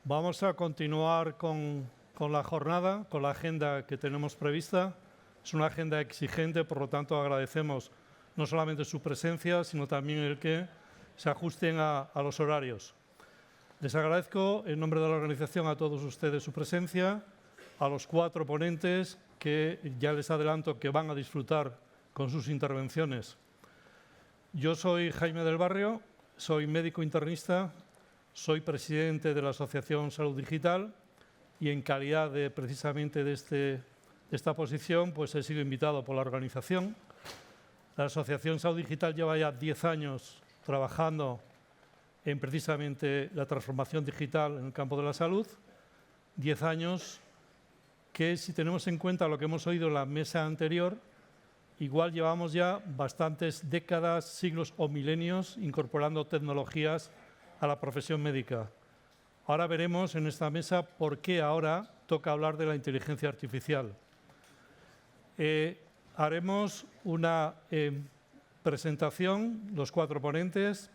Vamos a continuar con la jornada, con la agenda que tenemos prevista. Es una agenda exigente, por lo tanto agradecemos no solamente su presencia, sino también el que se ajusten a los horarios. Les agradezco en nombre de la organización a todos ustedes su presencia, a los 4 ponentes que ya les adelanto que van a disfrutar con sus intervenciones. Yo soy Jaime del Barrio, soy médico internista, soy presidente de la Asociación Salud Digital y en calidad de precisamente de esta posición pues he sido invitado por la organización. La Asociación Salud Digital lleva ya 10 años trabajando en precisamente la transformación digital en el campo de la salud. 10 años que, si tenemos en cuenta lo que hemos oído en la mesa anterior, igual llevamos ya bastantes décadas, siglos o milenios incorporando tecnologías a la profesión médica. Ahora veremos en esta mesa por qué ahora toca hablar de la inteligencia artificial. Haremos una presentación, los 4 ponentes.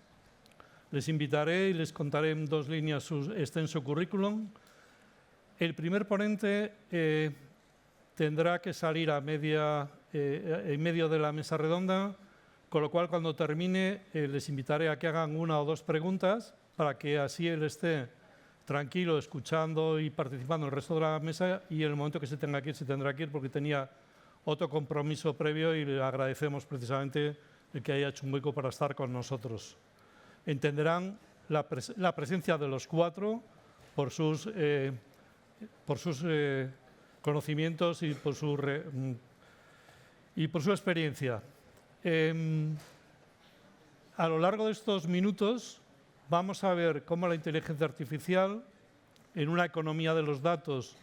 Les invitaré y les contaré en 2 líneas su extenso currículum. El primer ponente tendrá que salir en medio de la mesa redonda, con lo cual cuando termine les invitaré a que hagan 1 o 2 preguntas para que así él esté tranquilo escuchando y participando en el resto de la mesa, y en el momento que se tenga que ir, se tendrá que ir porque tenía otro compromiso previo y le agradecemos precisamente el que haya hecho un hueco para estar con nosotros. Entenderán la presencia de los 4 por sus conocimientos y por su experiencia. A lo largo de estos minutos vamos a ver cómo la inteligencia artificial en una economía de los datos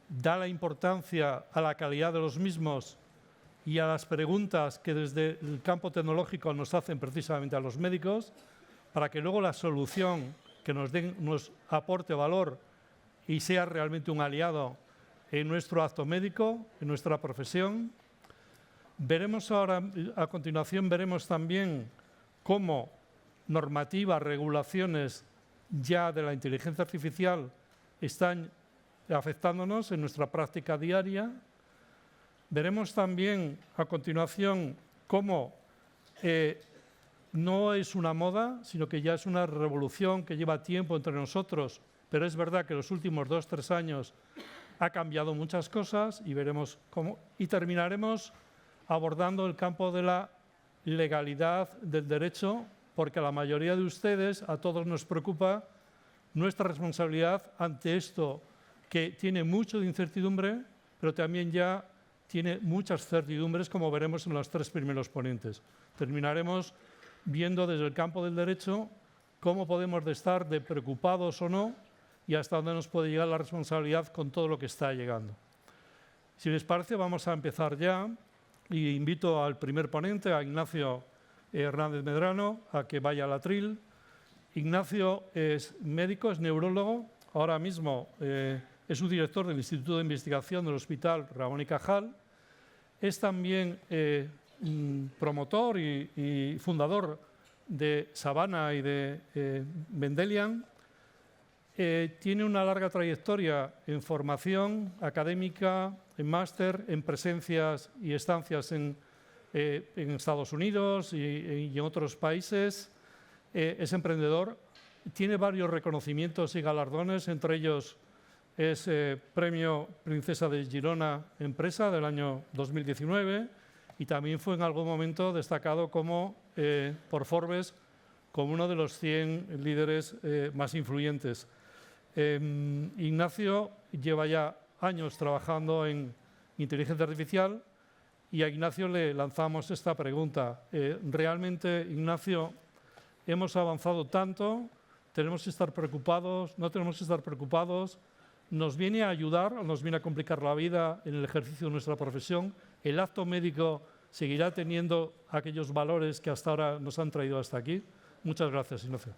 da la importancia a la calidad de los mismos y a las preguntas que desde el campo tecnológico nos hacen precisamente a los médicos, para que luego la solución que nos aporte valor y sea realmente un aliado en nuestro acto médico, en nuestra profesión. Veremos ahora, a continuación, veremos también cómo normativas, regulaciones ya de la inteligencia artificial están afectándonos en nuestra práctica diaria. Veremos también a continuación cómo no es una moda, sino que ya es una revolución que lleva tiempo entre nosotros, pero es verdad que los últimos 2 o 3 años ha cambiado muchas cosas y veremos cómo. Y terminaremos abordando el campo de la legalidad del derecho, porque a la mayoría de ustedes, a todos nos preocupa nuestra responsabilidad ante esto que tiene mucho de incertidumbre, pero también ya tiene muchas certidumbres, como veremos en los 3 primeros ponentes. Terminaremos viendo desde el campo del derecho cómo podemos estar de preocupados o no y hasta dónde nos puede llegar la responsabilidad con todo lo que está llegando. Si les parece, vamos a empezar ya y invito al primer ponente, a Ignacio Hernández Medrano, a que vaya al atril. Ignacio es médico, es neurólogo, ahora mismo es subdirector del Instituto de Investigación del Hospital Ramón y Cajal. Es también promotor y fundador de Savannah y de Mendelian. Tiene una larga trayectoria en formación académica, en máster, en presencias y estancias en Estados Unidos y en otros países. Es emprendedor, tiene varios reconocimientos y galardones, entre ellos es Premio Princesa de Girona Empresa del año 2019 y también fue en algún momento destacado como, por Forbes como uno de los 100 líderes más influyentes. Ignacio lleva ya años trabajando en inteligencia artificial y a Ignacio le lanzamos esta pregunta. ¿Realmente, Ignacio, hemos avanzado tanto? ¿Tenemos que estar preocupados? ¿No tenemos que estar preocupados? ¿Nos viene a ayudar o nos viene a complicar la vida en el ejercicio de nuestra profesión? ¿El acto médico seguirá teniendo aquellos valores que hasta ahora nos han traído hasta aquí? Muchas gracias, Ignacio.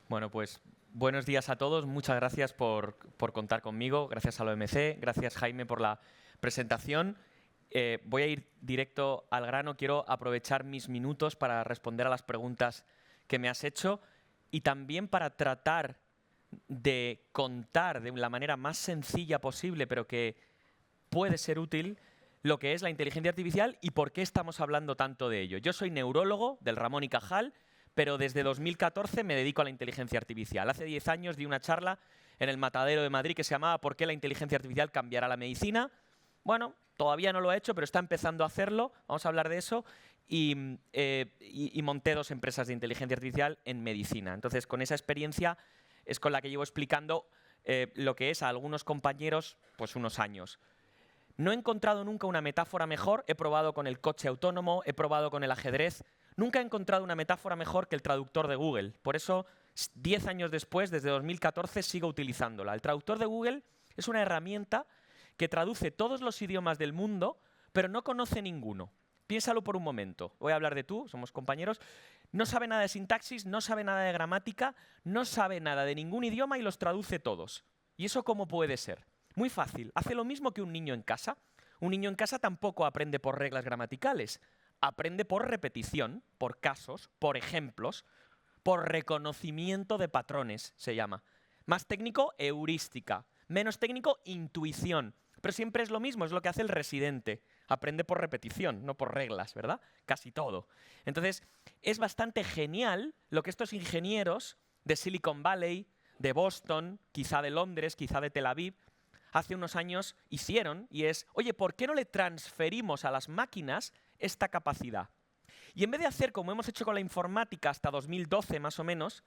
Bueno, pues buenos días a todos. Muchas gracias por contar conmigo. Gracias a la OMC. Gracias, Jaime, por la presentación. Voy a ir directo al grano. Quiero aprovechar mis minutos para responder a las preguntas que me has hecho y también para tratar de contar de la manera más sencilla posible, pero que puede ser útil, lo que es la inteligencia artificial y por qué estamos hablando tanto de ello. Yo soy neurólogo del Ramón y Cajal, pero desde 2014 me dedico a la inteligencia artificial. Hace 10 años di una charla en el Matadero de Madrid que se llamaba ¿Por qué la inteligencia artificial cambiará la medicina? Bueno, todavía no lo ha hecho, pero está empezando a hacerlo. Vamos a hablar de eso. Y monté 2 empresas de inteligencia artificial en medicina. Entonces, con esa experiencia es con la que llevo explicando lo que es a algunos compañeros pues unos años. No he encontrado nunca una metáfora mejor. He probado con el coche autónomo, he probado con el ajedrez. Nunca he encontrado una metáfora mejor que el traductor de Google. Por eso, 10 años después, desde 2014, sigo utilizándola. El traductor de Google es una herramienta que traduce todos los idiomas del mundo, pero no conoce ninguno. Piénsalo por un momento. Voy a hablar de tú, somos compañeros. No sabe nada de sintaxis, no sabe nada de gramática, no sabe nada de ningún idioma y los traduce todos. ¿Y eso cómo puede ser? Muy fácil. Hace lo mismo que un niño en casa. Un niño en casa tampoco aprende por reglas gramaticales. Aprende por repetición, por casos, por ejemplos, por reconocimiento de patrones, se llama. Más técnico, heurística. Menos técnico, intuición. Pero siempre es lo mismo, es lo que hace el residente. Aprende por repetición, no por reglas, ¿verdad? Casi todo. Entonces, es bastante genial lo que estos ingenieros de Silicon Valley, de Boston, quizá de Londres, quizá de Tel Aviv, hace unos años hicieron, y es, oye, ¿por qué no le transferimos a las máquinas esta capacidad? Y en vez de hacer como hemos hecho con la informática hasta 2012 más o menos,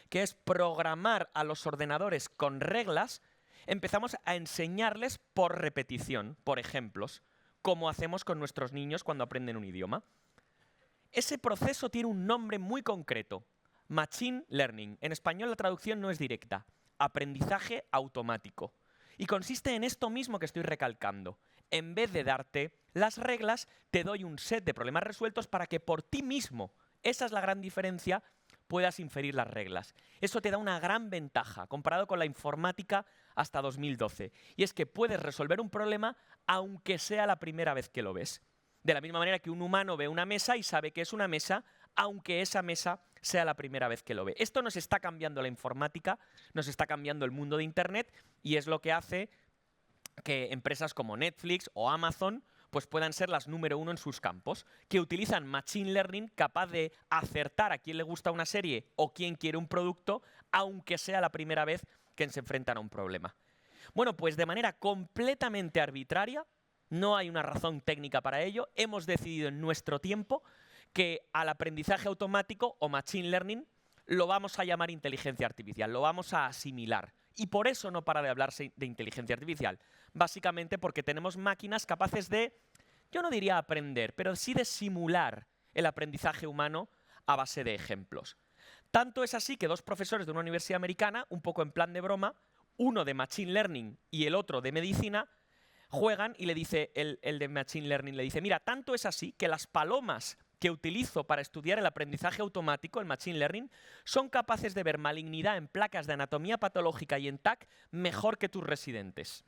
que es programar a los ordenadores con reglas, empezamos a enseñarles por repetición, por ejemplos, como hacemos con nuestros niños cuando aprenden un idioma. Ese proceso tiene un nombre muy concreto, Machine Learning. En español la traducción no es directa, aprendizaje automático. Y consiste en esto mismo que estoy recalcando. En vez de darte las reglas, te doy un set de problemas resueltos para que por ti mismo, esa es la gran diferencia, puedas inferir las reglas. Eso te da una gran ventaja comparado con la informática hasta 2012. Y es que puedes resolver un problema aunque sea la primera vez que lo ves. De la misma manera que un humano ve una mesa y sabe que es una mesa, aunque esa mesa sea la primera vez que lo ve. Esto nos está cambiando la informática, nos está cambiando el mundo de Internet y es lo que hace que empresas como Netflix o Amazon pues puedan ser las número 1 en sus campos, que utilizan Machine Learning capaz de acertar a quién le gusta una serie o quién quiere un producto, aunque sea la primera vez que se enfrentan a un problema. Bueno, pues de manera completamente arbitraria, no hay una razón técnica para ello, hemos decidido en nuestro tiempo que al aprendizaje automático o Machine Learning lo vamos a llamar inteligencia artificial, lo vamos a asimilar. Y por eso no para de hablarse de inteligencia artificial. Básicamente porque tenemos máquinas capaces de, yo no diría aprender, pero sí de simular el aprendizaje humano a base de ejemplos. Tanto es así que 2 profesores de una universidad americana, un poco en plan de broma, uno de Machine Learning y el otro de medicina, juegan y le dice el de Machine Learning, le dice, mira, tanto es así que las palomas que utilizo para estudiar el aprendizaje automático, el Machine Learning, son capaces de ver malignidad en placas de anatomía patológica y en TAC mejor que tus residentes.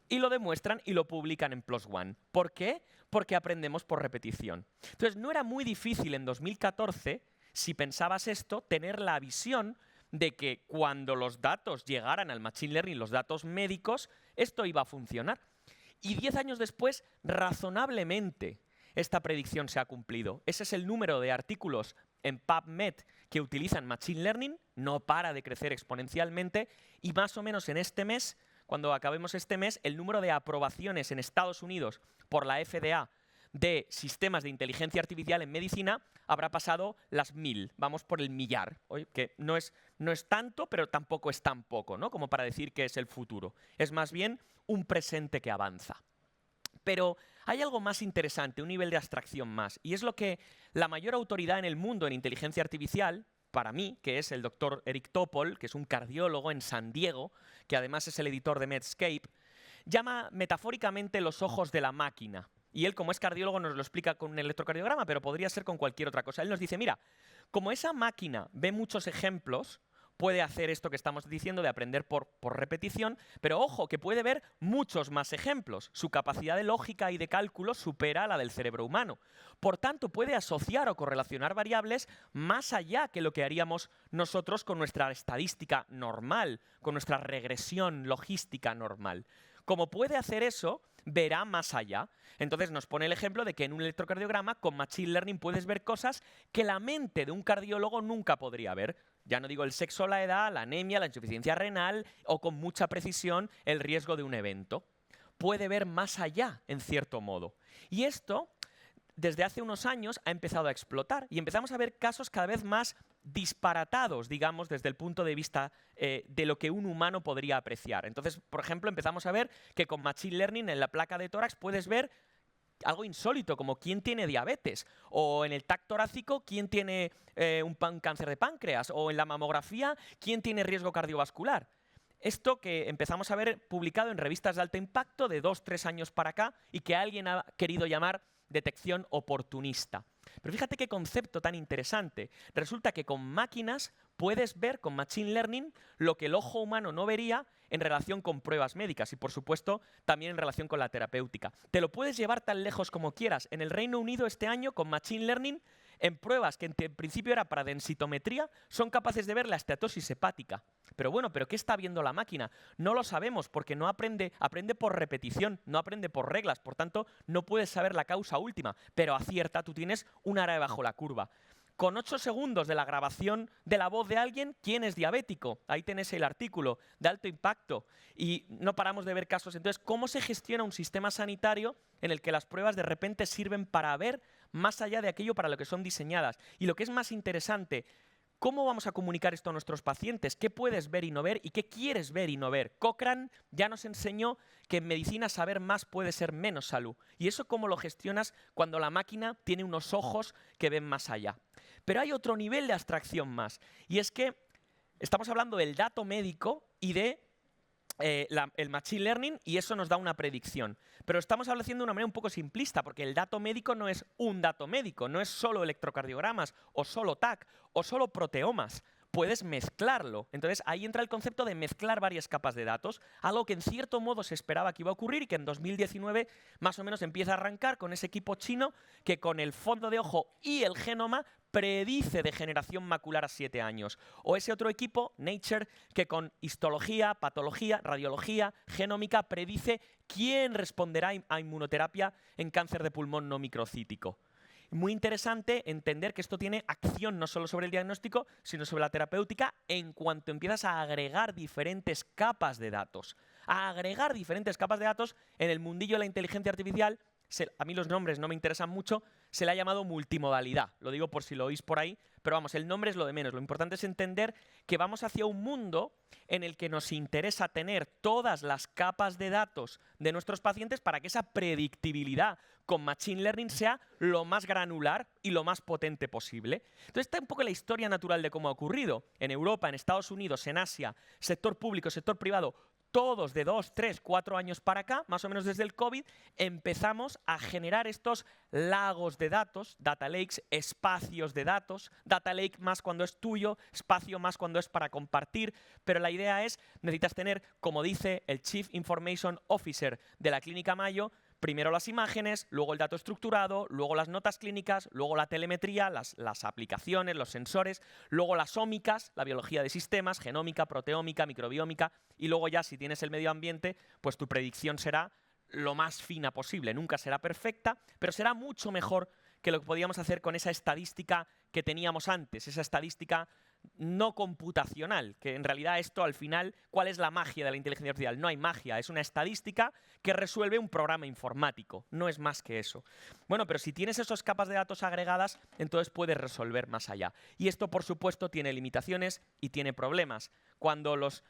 Y lo demuestran y lo publican en PLOS ONE. ¿Por qué? Porque aprendemos por repetición. Entonces, no era muy difícil en 2014, si pensabas esto, tener la visión de que cuando los datos llegaran al Machine Learning, los datos médicos, esto iba a funcionar. Y 10 años después, razonablemente, esta predicción se ha cumplido. Ese es el número de artículos en PubMed que utilizan Machine Learning, no para de crecer exponencialmente, y más o menos en este mes, cuando acabemos este mes, el número de aprobaciones en Estados Unidos por la FDA de sistemas de inteligencia artificial en medicina habrá pasado las 1000, vamos por el millar, que no es tanto, pero tampoco es tan poco, ¿no? Como para decir que es el futuro. Es más bien un presente que avanza. Pero hay algo más interesante, un nivel de abstracción más, y es lo que la mayor autoridad en el mundo en inteligencia artificial, para mí, que es el doctor Eric Topol, que es un cardiólogo en San Diego, que además es el editor de Medscape, llama metafóricamente los ojos de la máquina. Y él, como es cardiólogo, nos lo explica con un electrocardiograma, pero podría ser con cualquier otra cosa. Él nos dice, mira, como esa máquina ve muchos ejemplos, puede hacer esto que estamos diciendo de aprender por repetición, pero ojo, que puede ver muchos más ejemplos. Su capacidad de lógica y de cálculo supera a la del cerebro humano. Por tanto, puede asociar o correlacionar variables más allá que lo que haríamos nosotros con nuestra estadística normal, con nuestra regresión logística normal. Como puede hacer eso, verá más allá. Entonces nos pone el ejemplo de que en un electrocardiograma con Machine Learning puedes ver cosas que la mente de un cardiólogo nunca podría ver. Ya no digo el sexo, la edad, la anemia, la insuficiencia renal o con mucha precisión el riesgo de un evento. Puede ver más allá, en cierto modo. Y esto, desde hace unos años, ha empezado a explotar y empezamos a ver casos cada vez más disparatados, digamos, desde el punto de vista de lo que un humano podría apreciar. Entonces, por ejemplo, empezamos a ver que con Machine Learning en la placa de tórax puedes ver algo insólito, como quién tiene diabetes, o en el TAC torácico, quién tiene un cáncer de páncreas, o en la mamografía, quién tiene riesgo cardiovascular. Esto que empezamos a ver publicado en revistas de alto impacto de 2-3 años para acá y que alguien ha querido llamar detección oportunista. Pero fíjate qué concepto tan interesante. Resulta que con máquinas puedes ver con Machine Learning lo que el ojo humano no vería en relación con pruebas médicas y, por supuesto, también en relación con la terapéutica. Te lo puedes llevar tan lejos como quieras. En el Reino Unido este año, con Machine Learning, en pruebas que en principio era para densitometría, son capaces de ver la esteatosis hepática. Pero bueno, ¿pero qué está viendo la máquina? No lo sabemos porque no aprende por repetición, no aprende por reglas, por tanto no puedes saber la causa última, pero acierta, tú tienes un área bajo la curva. Con 8 segundos de la grabación de la voz de alguien, ¿quién es diabético? Ahí tenés el artículo de alto impacto y no paramos de ver casos. Entonces, ¿cómo se gestiona un sistema sanitario en el que las pruebas de repente sirven para ver más allá de aquello para lo que son diseñadas? Y lo que es más interesante, ¿cómo vamos a comunicar esto a nuestros pacientes? ¿Qué puedes ver y no ver? ¿Y qué quieres ver y no ver? Cochrane ya nos enseñó que en medicina saber más puede ser menos salud. ¿Y eso cómo lo gestionas cuando la máquina tiene unos ojos que ven más allá? Pero hay otro nivel de abstracción más. Y es que estamos hablando del dato médico y de el Machine Learning, y eso nos da una predicción. Pero estamos hablando de una manera un poco simplista, porque el dato médico no es un dato médico, no es solo electrocardiogramas, o solo TAC, o solo proteomas. Puedes mezclarlo. Entonces ahí entra el concepto de mezclar varias capas de datos, algo que en cierto modo se esperaba que iba a ocurrir y que en 2019 más o menos empieza a arrancar con ese equipo chino que con el fondo de ojo y el genoma predice degeneración macular a 7 años. O ese otro equipo, Nature, que con histología, patología, radiología, genómica, predice quién responderá a inmunoterapia en cáncer de pulmón no microcítico. Muy interesante entender que esto tiene acción no solo sobre el diagnóstico, sino sobre la terapéutica en cuanto empiezas a agregar diferentes capas de datos. A agregar diferentes capas de datos en el mundillo de la inteligencia artificial, a mí los nombres no me interesan mucho, se le ha llamado multimodalidad. Lo digo por si lo oís por ahí, pero vamos, el nombre es lo de menos. Lo importante es entender que vamos hacia un mundo en el que nos interesa tener todas las capas de datos de nuestros pacientes para que esa predictibilidad con Machine Learning sea lo más granular y lo más potente posible. Entonces está un poco la historia natural de cómo ha ocurrido. En Europa, en Estados Unidos, en Asia, sector público, sector privado, todos de 2, 3, 4 años para acá, más o menos desde el COVID, empezamos a generar estos lagos de datos, data lakes, espacios de datos, data lake más cuando es tuyo, espacio más cuando es para compartir, pero la idea es, necesitas tener, como dice el Chief Information Officer de la Clínica Mayo, primero las imágenes, luego el dato estructurado, luego las notas clínicas, luego la telemetría, las aplicaciones, los sensores, luego las ómicas, la biología de sistemas, genómica, proteómica, microbiómica, y luego ya si tienes el medio ambiente, pues tu predicción será lo más fina posible. Nunca será perfecta, pero será mucho mejor que lo que podíamos hacer con esa estadística que teníamos antes, esa estadística no computacional, que en realidad esto al final, ¿cuál es la magia de la inteligencia artificial? No hay magia, es una estadística que resuelve un programa informático, no es más que eso. Bueno, pero si tienes esas capas de datos agregadas, entonces puedes resolver más allá. Y esto, por supuesto, tiene limitaciones y tiene problemas. Cuando los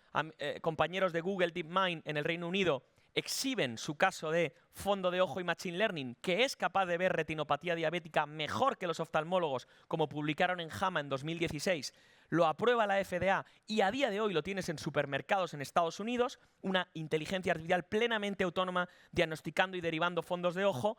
compañeros de Google DeepMind en el Reino Unido exhiben su caso de fondo de ojo y Machine Learning, que es capaz de ver retinopatía diabética mejor que los oftalmólogos, como publicaron en JAMA en 2016, lo aprueba la FDA y a día de hoy lo tienes en supermercados en Estados Unidos, una inteligencia artificial plenamente autónoma diagnosticando y derivando fondos de ojo.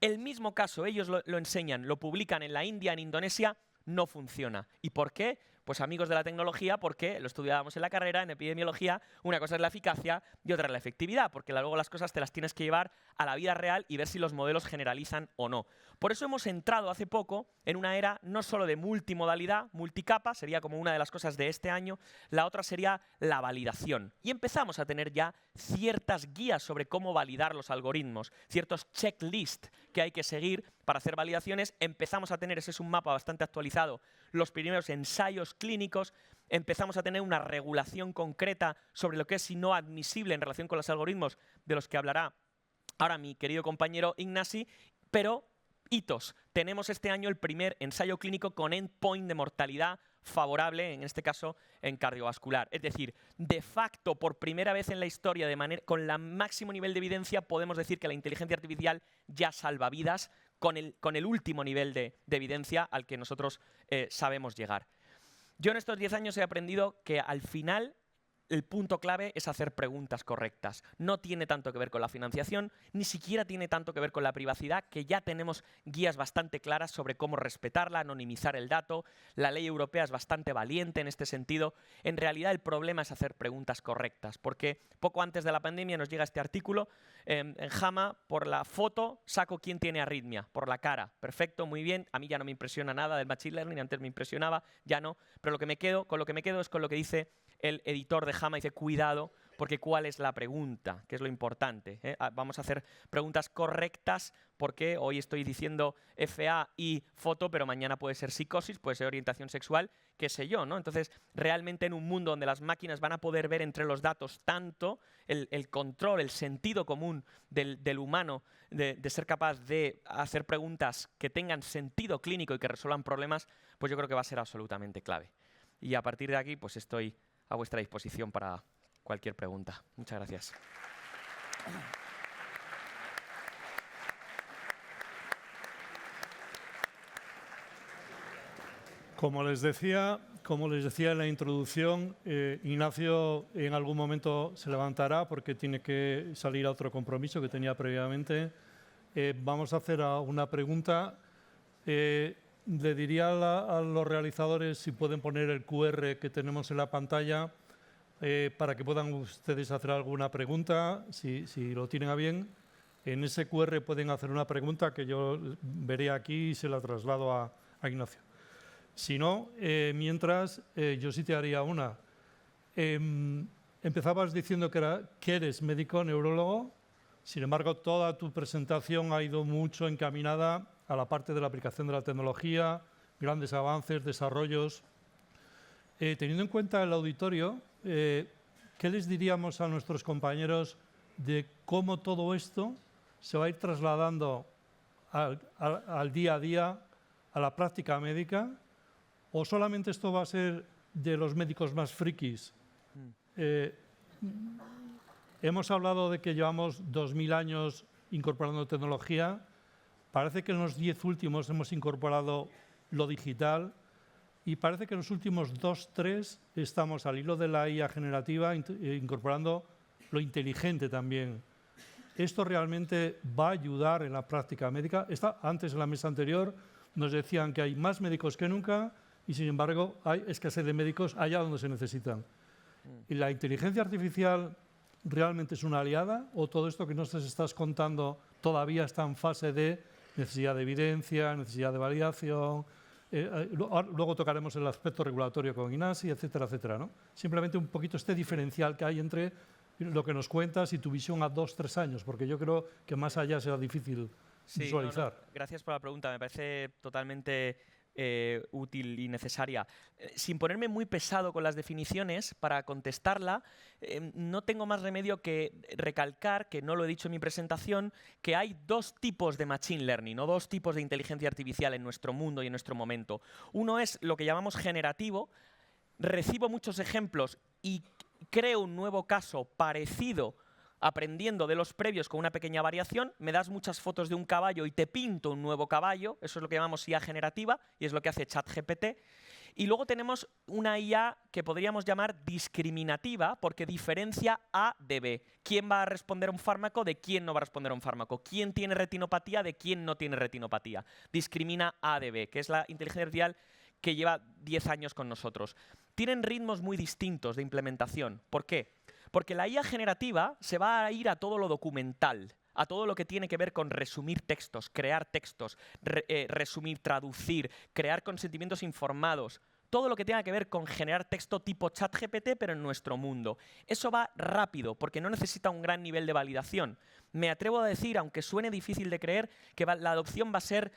El mismo caso, ellos lo enseñan, lo publican en la India, en Indonesia, no funciona. ¿Y por qué? pues amigos de la tecnología, porque lo estudiábamos en la carrera, en epidemiología, una cosa es la eficacia y otra es la efectividad, porque luego las cosas te las tienes que llevar a la vida real y ver si los modelos generalizan o no. Por eso hemos entrado hace poco en una era no solo de multimodalidad, multicapa, sería como una de las cosas de este año, la otra sería la validación. Y empezamos a tener ya ciertas guías sobre cómo validar los algoritmos, ciertos checklists que hay que seguir para hacer validaciones. Empezamos a tener, ese es un mapa bastante actualizado, los primeros ensayos clínicos. Empezamos a tener una regulación concreta sobre lo que es y no admisible en relación con los algoritmos, de los que hablará ahora mi querido compañero Ignasi, pero hitos. Tenemos este año el primer ensayo clínico con endpoint de mortalidad favorable, en este caso en cardiovascular. Es decir, de facto, por primera vez en la historia, con el máximo nivel de evidencia, podemos decir que la inteligencia artificial ya salva vidas con el último nivel de evidencia al que nosotros sabemos llegar. Yo en estos 10 años he aprendido que al final el punto clave es hacer preguntas correctas. No tiene tanto que ver con la financiación, ni siquiera tiene tanto que ver con la privacidad, que ya tenemos guías bastante claras sobre cómo respetarla, anonimizar el dato. La ley europea es bastante valiente en este sentido. En realidad el problema es hacer preguntas correctas, porque poco antes de la pandemia nos llega este artículo en JAMA, por la foto saco quién tiene arritmia, por la cara. Perfecto, muy bien. A mí ya no me impresiona nada del machine learning, antes me impresionaba, ya no. Pero con lo que me quedo es con lo que dice el editor de JAMA, dice cuidado, porque ¿cuál es la pregunta? Que es lo importante. Vamos a hacer preguntas correctas, porque hoy estoy diciendo FA y foto, pero mañana puede ser psicosis, puede ser orientación sexual, qué sé yo, ¿no? Entonces, realmente en un mundo donde las máquinas van a poder ver entre los datos tanto el control, el sentido común del humano, de ser capaz de hacer preguntas que tengan sentido clínico y que resuelvan problemas, pues yo creo que va a ser absolutamente clave. Y a partir de aquí, pues estoy a vuestra disposición para cualquier pregunta. Muchas gracias. Como les decía en la introducción, Ignacio en algún momento se levantará porque tiene que salir a otro compromiso que tenía previamente. Vamos a hacer una pregunta. Le diría a los realizadores si pueden poner el QR que tenemos en la pantalla para que puedan ustedes hacer alguna pregunta, si lo tienen a bien. En ese QR pueden hacer una pregunta que yo veré aquí y se la traslado a Ignacio. Si no, mientras, yo sí te haría una. Empezabas diciendo que eres médico neurólogo, sin embargo, toda tu presentación ha ido mucho encaminada a la parte de la aplicación de la tecnología, grandes avances, desarrollos. Teniendo en cuenta el auditorio, ¿qué les diríamos a nuestros compañeros de cómo todo esto se va a ir trasladando al día a día, a la práctica médica? ¿O solamente esto va a ser de los médicos más frikis? Hemos hablado de que llevamos 2000 años incorporando tecnología. Parece que en los 10 últimos hemos incorporado lo digital y parece que en los últimos 2, 3 estamos al hilo de la IA generativa incorporando lo inteligente también. ¿Esto realmente va a ayudar en la práctica médica? Antes, en la mesa anterior, nos decían que hay más médicos que nunca y, sin embargo, hay escasez de médicos allá donde se necesitan. ¿Y la inteligencia artificial realmente es una aliada o todo esto que nos estás contando todavía está en fase de necesidad de evidencia, necesidad de validación? Luego tocaremos el aspecto regulatorio con Ignasi, etcétera, etcétera, ¿no? Simplemente un poquito este diferencial que hay entre lo que nos cuentas y tu visión a 2, 3 años, porque yo creo que más allá será difícil visualizar. No. Gracias por la pregunta, me parece totalmente útil y necesaria. Sin ponerme muy pesado con las definiciones, para contestarla, no tengo más remedio que recalcar, que no lo he dicho en mi presentación, que hay 2 tipos de machine learning, o 2 tipos de inteligencia artificial en nuestro mundo y en nuestro momento. Uno es lo que llamamos generativo. Recibo muchos ejemplos y creo un nuevo caso parecido aprendiendo de los previos con una pequeña variación. Me das muchas fotos de un caballo y te pinto un nuevo caballo. Eso es lo que llamamos IA generativa y es lo que hace ChatGPT. Y luego tenemos una IA que podríamos llamar discriminativa, porque diferencia A de B. ¿Quién va a responder a un fármaco de quién no va a responder a un fármaco? ¿Quién tiene retinopatía de quién no tiene retinopatía? Discrimina A de B, que es la inteligencia artificial que lleva 10 años con nosotros. Tienen ritmos muy distintos de implementación. ¿Por qué? Porque la IA generativa se va a ir a todo lo documental, a todo lo que tiene que ver con resumir textos, crear textos, resumir, traducir, crear consentimientos informados. Todo lo que tenga que ver con generar texto tipo ChatGPT, pero en nuestro mundo. Eso va rápido, porque no necesita un gran nivel de validación. Me atrevo a decir, aunque suene difícil de creer, que la adopción va a ser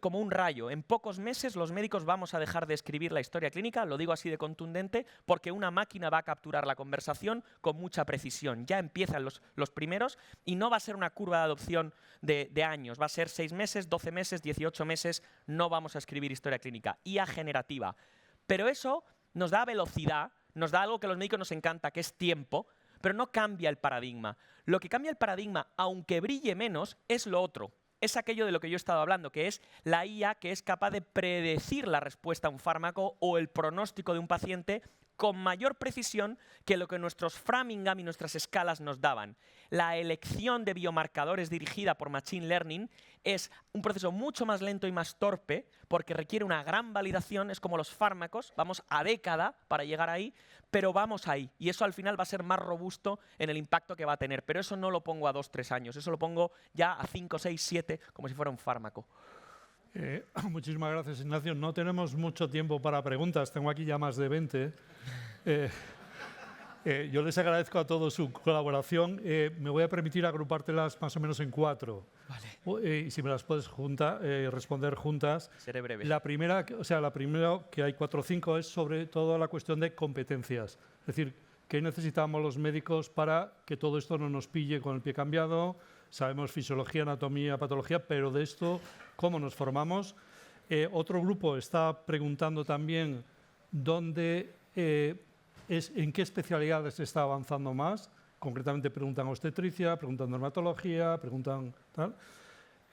como un rayo. En pocos meses los médicos vamos a dejar de escribir la historia clínica, lo digo así de contundente, porque una máquina va a capturar la conversación con mucha precisión. Ya empiezan los primeros y no va a ser una curva de adopción de años. Va a ser 6 meses, 12 meses, 18 meses. No vamos a escribir historia clínica. IA generativa. Pero eso nos da velocidad, nos da algo que a los médicos nos encanta, que es tiempo, pero no cambia el paradigma. Lo que cambia el paradigma, aunque brille menos, es lo otro. Es aquello de lo que yo he estado hablando, que es la IA que es capaz de predecir la respuesta a un fármaco o el pronóstico de un paciente con mayor precisión que lo que nuestros Framingham y nuestras escalas nos daban. La elección de biomarcadores dirigida por Machine Learning es un proceso mucho más lento y más torpe porque requiere una gran validación, es como los fármacos, vamos a década para llegar ahí, pero vamos ahí. Y eso al final va a ser más robusto en el impacto que va a tener. Pero eso no lo pongo a 2, 3 años, eso lo pongo ya a 5, 6, 7, como si fuera un fármaco. Muchísimas gracias, Ignacio. No tenemos mucho tiempo para preguntas, tengo aquí ya más de 20. Yo les agradezco a todos su colaboración. Me voy a permitir agrupártelas más o menos en 4. Vale. Y si me las puedes responder juntas. Seré breve. La primera, que hay 4 o 5, es sobre todo la cuestión de competencias. Es decir, ¿qué necesitamos los médicos para que todo esto no nos pille con el pie cambiado? Sabemos fisiología, anatomía, patología, pero de esto, ¿cómo nos formamos? Otro grupo está preguntando también en qué especialidades se está avanzando más. Concretamente preguntan obstetricia, preguntan dermatología, preguntan tal.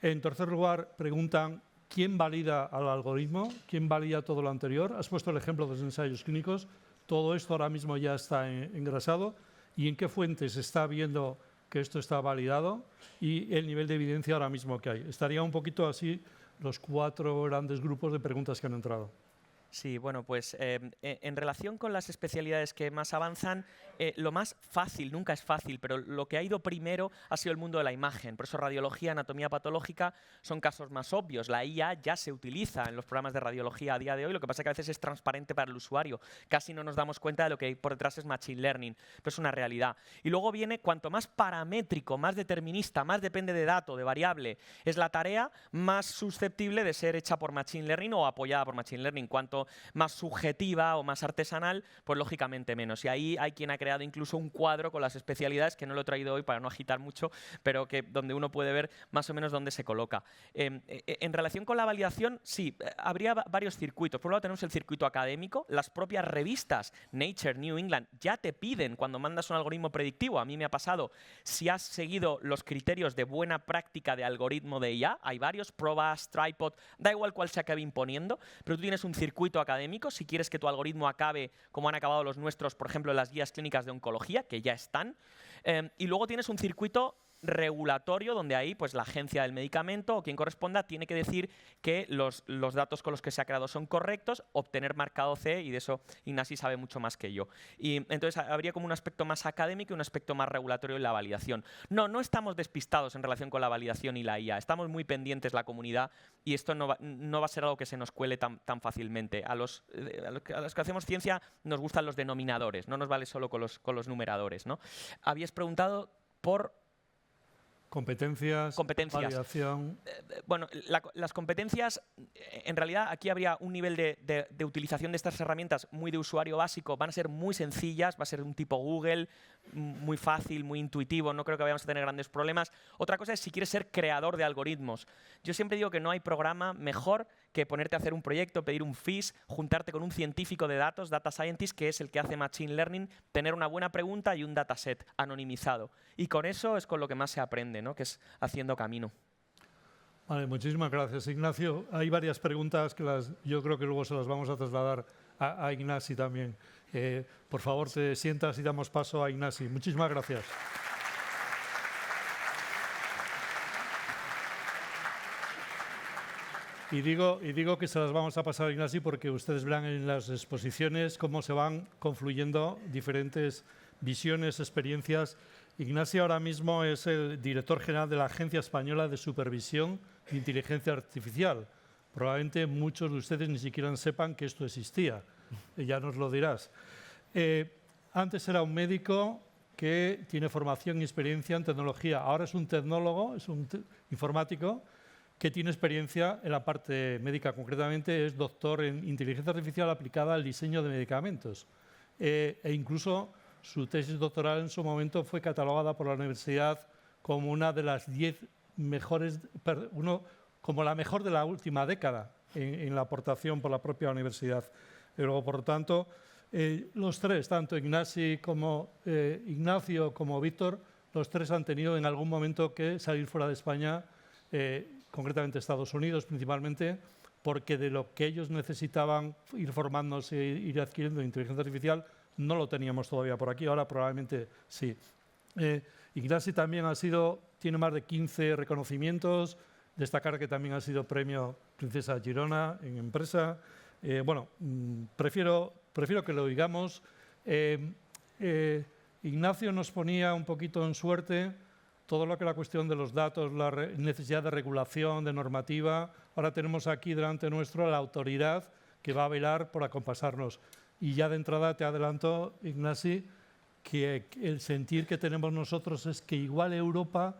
En tercer lugar, preguntan quién valida al algoritmo, quién valida todo lo anterior. Has puesto el ejemplo de los ensayos clínicos. Todo esto ahora mismo ya está engrasado. ¿Y en qué fuentes se está viendo que esto está validado? Y el nivel de evidencia ahora mismo que hay. Estaría un poquito así los 4 grandes grupos de preguntas que han entrado. Sí, bueno, pues en relación con las especialidades que más avanzan, lo más fácil, nunca es fácil, pero lo que ha ido primero ha sido el mundo de la imagen. Por eso radiología, anatomía patológica son casos más obvios. La IA ya se utiliza en los programas de radiología a día de hoy, lo que pasa es que a veces es transparente para el usuario. Casi no nos damos cuenta de lo que hay por detrás es Machine Learning, pero es una realidad. Y luego viene, cuanto más paramétrico, más determinista, más depende de dato, de variable, es la tarea, más susceptible de ser hecha por Machine Learning o apoyada por Machine Learning. Cuanto más subjetiva o más artesanal, pues lógicamente menos. Y ahí hay quien ha creado incluso un cuadro con las especialidades, que no lo he traído hoy para no agitar mucho, pero que donde uno puede ver más o menos dónde se coloca. En relación con la validación, sí, habría varios circuitos. Por un lado tenemos el circuito académico. Las propias revistas, Nature, New England, ya te piden cuando mandas un algoritmo predictivo. A mí me ha pasado, si has seguido los criterios de buena práctica de algoritmo de IA, hay varios, Probas, Tripod, da igual cuál se acabe imponiendo, pero tú tienes un circuito académico. Si quieres que tu algoritmo acabe como han acabado los nuestros, por ejemplo, en las guías clínicas de oncología, que ya están. Y luego tienes un circuito regulatorio donde ahí pues la agencia del medicamento o quien corresponda tiene que decir que los datos con los que se ha creado son correctos, obtener marcado C, y de eso Ignasi sabe mucho más que yo. Y entonces habría como un aspecto más académico y un aspecto más regulatorio en la validación. No estamos despistados en relación con la validación y la IA, estamos muy pendientes la comunidad y esto no va a ser algo que se nos cuele tan fácilmente. A los que hacemos ciencia nos gustan los denominadores, no nos vale solo con los numeradores, ¿no? Habías preguntado por Competencias. Validación. Bueno, las competencias, en realidad aquí habría un nivel de utilización de estas herramientas muy de usuario básico, van a ser muy sencillas, va a ser un tipo Google, muy fácil, muy intuitivo, no creo que vayamos a tener grandes problemas. Otra cosa es si quieres ser creador de algoritmos. Yo siempre digo que no hay programa mejor que ponerte a hacer un proyecto, pedir un FIS, juntarte con un científico de datos, data scientist, que es el que hace Machine Learning, tener una buena pregunta y un dataset anonimizado. Y con eso es con lo que más se aprende, ¿no? Que es haciendo camino. Vale, muchísimas gracias, Ignacio. Hay varias preguntas que yo creo que luego se las vamos a trasladar a Ignasi también. Por favor, te sientas y damos paso a Ignasi. Muchísimas gracias. Y digo que se las vamos a pasar a Ignasi porque ustedes verán en las exposiciones cómo se van confluyendo diferentes visiones, experiencias. Ignasi ahora mismo es el director general de la Agencia Española de Supervisión de Inteligencia Artificial. Probablemente muchos de ustedes ni siquiera sepan que esto existía. Ya nos lo dirás. Antes era un médico que tiene formación y experiencia en tecnología. Ahora es un tecnólogo, es un informático que tiene experiencia en la parte médica. Concretamente es doctor en inteligencia artificial aplicada al diseño de medicamentos. E incluso su tesis doctoral en su momento fue catalogada por la universidad como una de las 10 mejores, como la mejor de la última década en la aportación por la propia universidad. Y luego, por lo tanto, los tres, tanto Ignacio como Víctor, los tres han tenido en algún momento que salir fuera de España, concretamente Estados Unidos principalmente, porque de lo que ellos necesitaban ir formándose, ir adquiriendo inteligencia artificial, no lo teníamos todavía por aquí, ahora probablemente sí. Ignacio también tiene más de 15 reconocimientos, destacar que también ha sido premio Princesa Girona en empresa. Bueno, prefiero que lo digamos. Ignacio nos ponía un poquito en suerte todo lo que es la cuestión de los datos, la necesidad de regulación, de normativa. Ahora tenemos aquí delante nuestro la autoridad que va a velar por acompasarnos. Y ya de entrada te adelanto, Ignasi, que el sentir que tenemos nosotros es que igual Europa,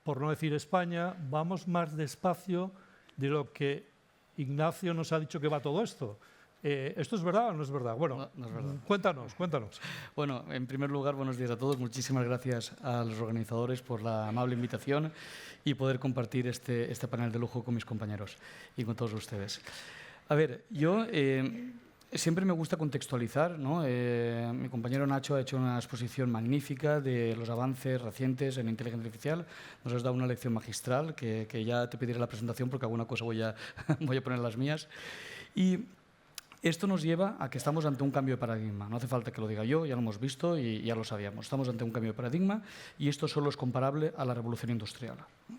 por no decir España, vamos más despacio de lo que Ignacio nos ha dicho que va todo esto. ¿Esto es verdad o no es verdad? Bueno, no es verdad. Cuéntanos. Bueno, en primer lugar, buenos días a todos. Muchísimas gracias a los organizadores por la amable invitación y poder compartir este panel de lujo con mis compañeros y con todos ustedes. A ver, yo siempre me gusta contextualizar, ¿no? Mi compañero Nacho ha hecho una exposición magnífica de los avances recientes en inteligencia artificial. Nos has dado una lección magistral que ya te pediré la presentación porque alguna cosa voy a poner las mías. Y esto nos lleva a que estamos ante un cambio de paradigma. No hace falta que lo diga yo, ya lo hemos visto y ya lo sabíamos. Estamos ante un cambio de paradigma y esto solo es comparable a la revolución industrial.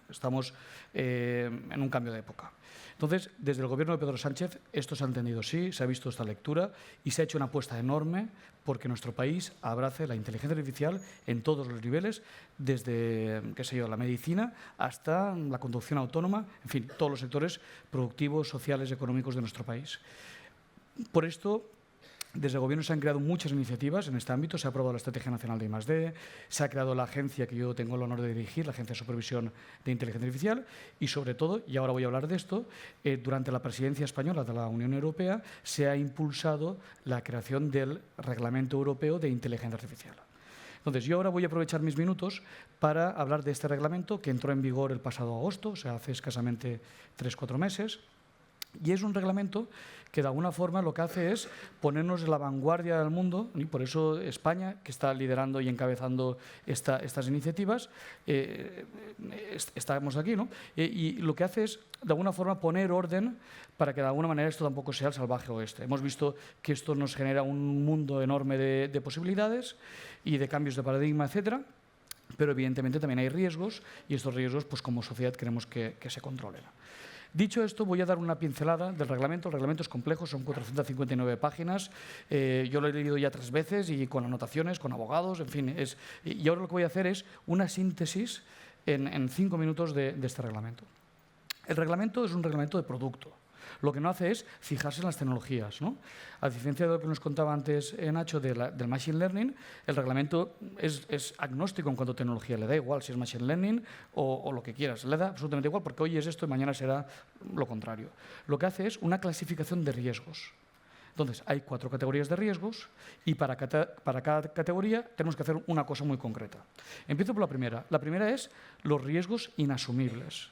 Estamos en un cambio de época. Entonces, desde el gobierno de Pedro Sánchez, esto se ha entendido, sí, se ha visto esta lectura y se ha hecho una apuesta enorme porque nuestro país abrace la inteligencia artificial en todos los niveles, desde, qué sé yo, la medicina hasta la conducción autónoma, en fin, todos los sectores productivos, sociales, económicos de nuestro país. Por esto, desde el Gobierno se han creado muchas iniciativas en este ámbito. Se ha aprobado la Estrategia Nacional de I+D, se ha creado la agencia que yo tengo el honor de dirigir, la Agencia de Supervisión de Inteligencia Artificial, y sobre todo, y ahora voy a hablar de esto, durante la presidencia española de la Unión Europea se ha impulsado la creación del Reglamento Europeo de Inteligencia Artificial. Entonces, yo ahora voy a aprovechar mis minutos para hablar de este reglamento que entró en vigor el pasado agosto, o sea, hace escasamente 3-4 meses. Y es un reglamento que de alguna forma lo que hace es ponernos en la vanguardia del mundo, y por eso España, que está liderando y encabezando estas iniciativas, estamos aquí, ¿no? Y lo que hace es, de alguna forma, poner orden para que de alguna manera esto tampoco sea el salvaje oeste. Hemos visto que esto nos genera un mundo enorme de posibilidades y de cambios de paradigma, etcétera, pero evidentemente también hay riesgos y estos riesgos, pues como sociedad, queremos que se controlen. Dicho esto, voy a dar una pincelada del reglamento. El reglamento es complejo, son 459 páginas. Yo lo he leído ya 3 veces y con anotaciones, con abogados, en fin. Y ahora lo que voy a hacer es una síntesis en 5 minutos de este reglamento. El reglamento es un reglamento de producto. Lo que no hace es fijarse en las tecnologías, ¿no? A diferencia de lo que nos contaba antes Nacho del Machine Learning, el reglamento es agnóstico en cuanto a tecnología. Le da igual si es Machine Learning o lo que quieras. Le da absolutamente igual porque hoy es esto y mañana será lo contrario. Lo que hace es una clasificación de riesgos. Entonces, hay 4 categorías de riesgos y para cada categoría tenemos que hacer una cosa muy concreta. Empiezo por la primera. La primera es los riesgos inasumibles.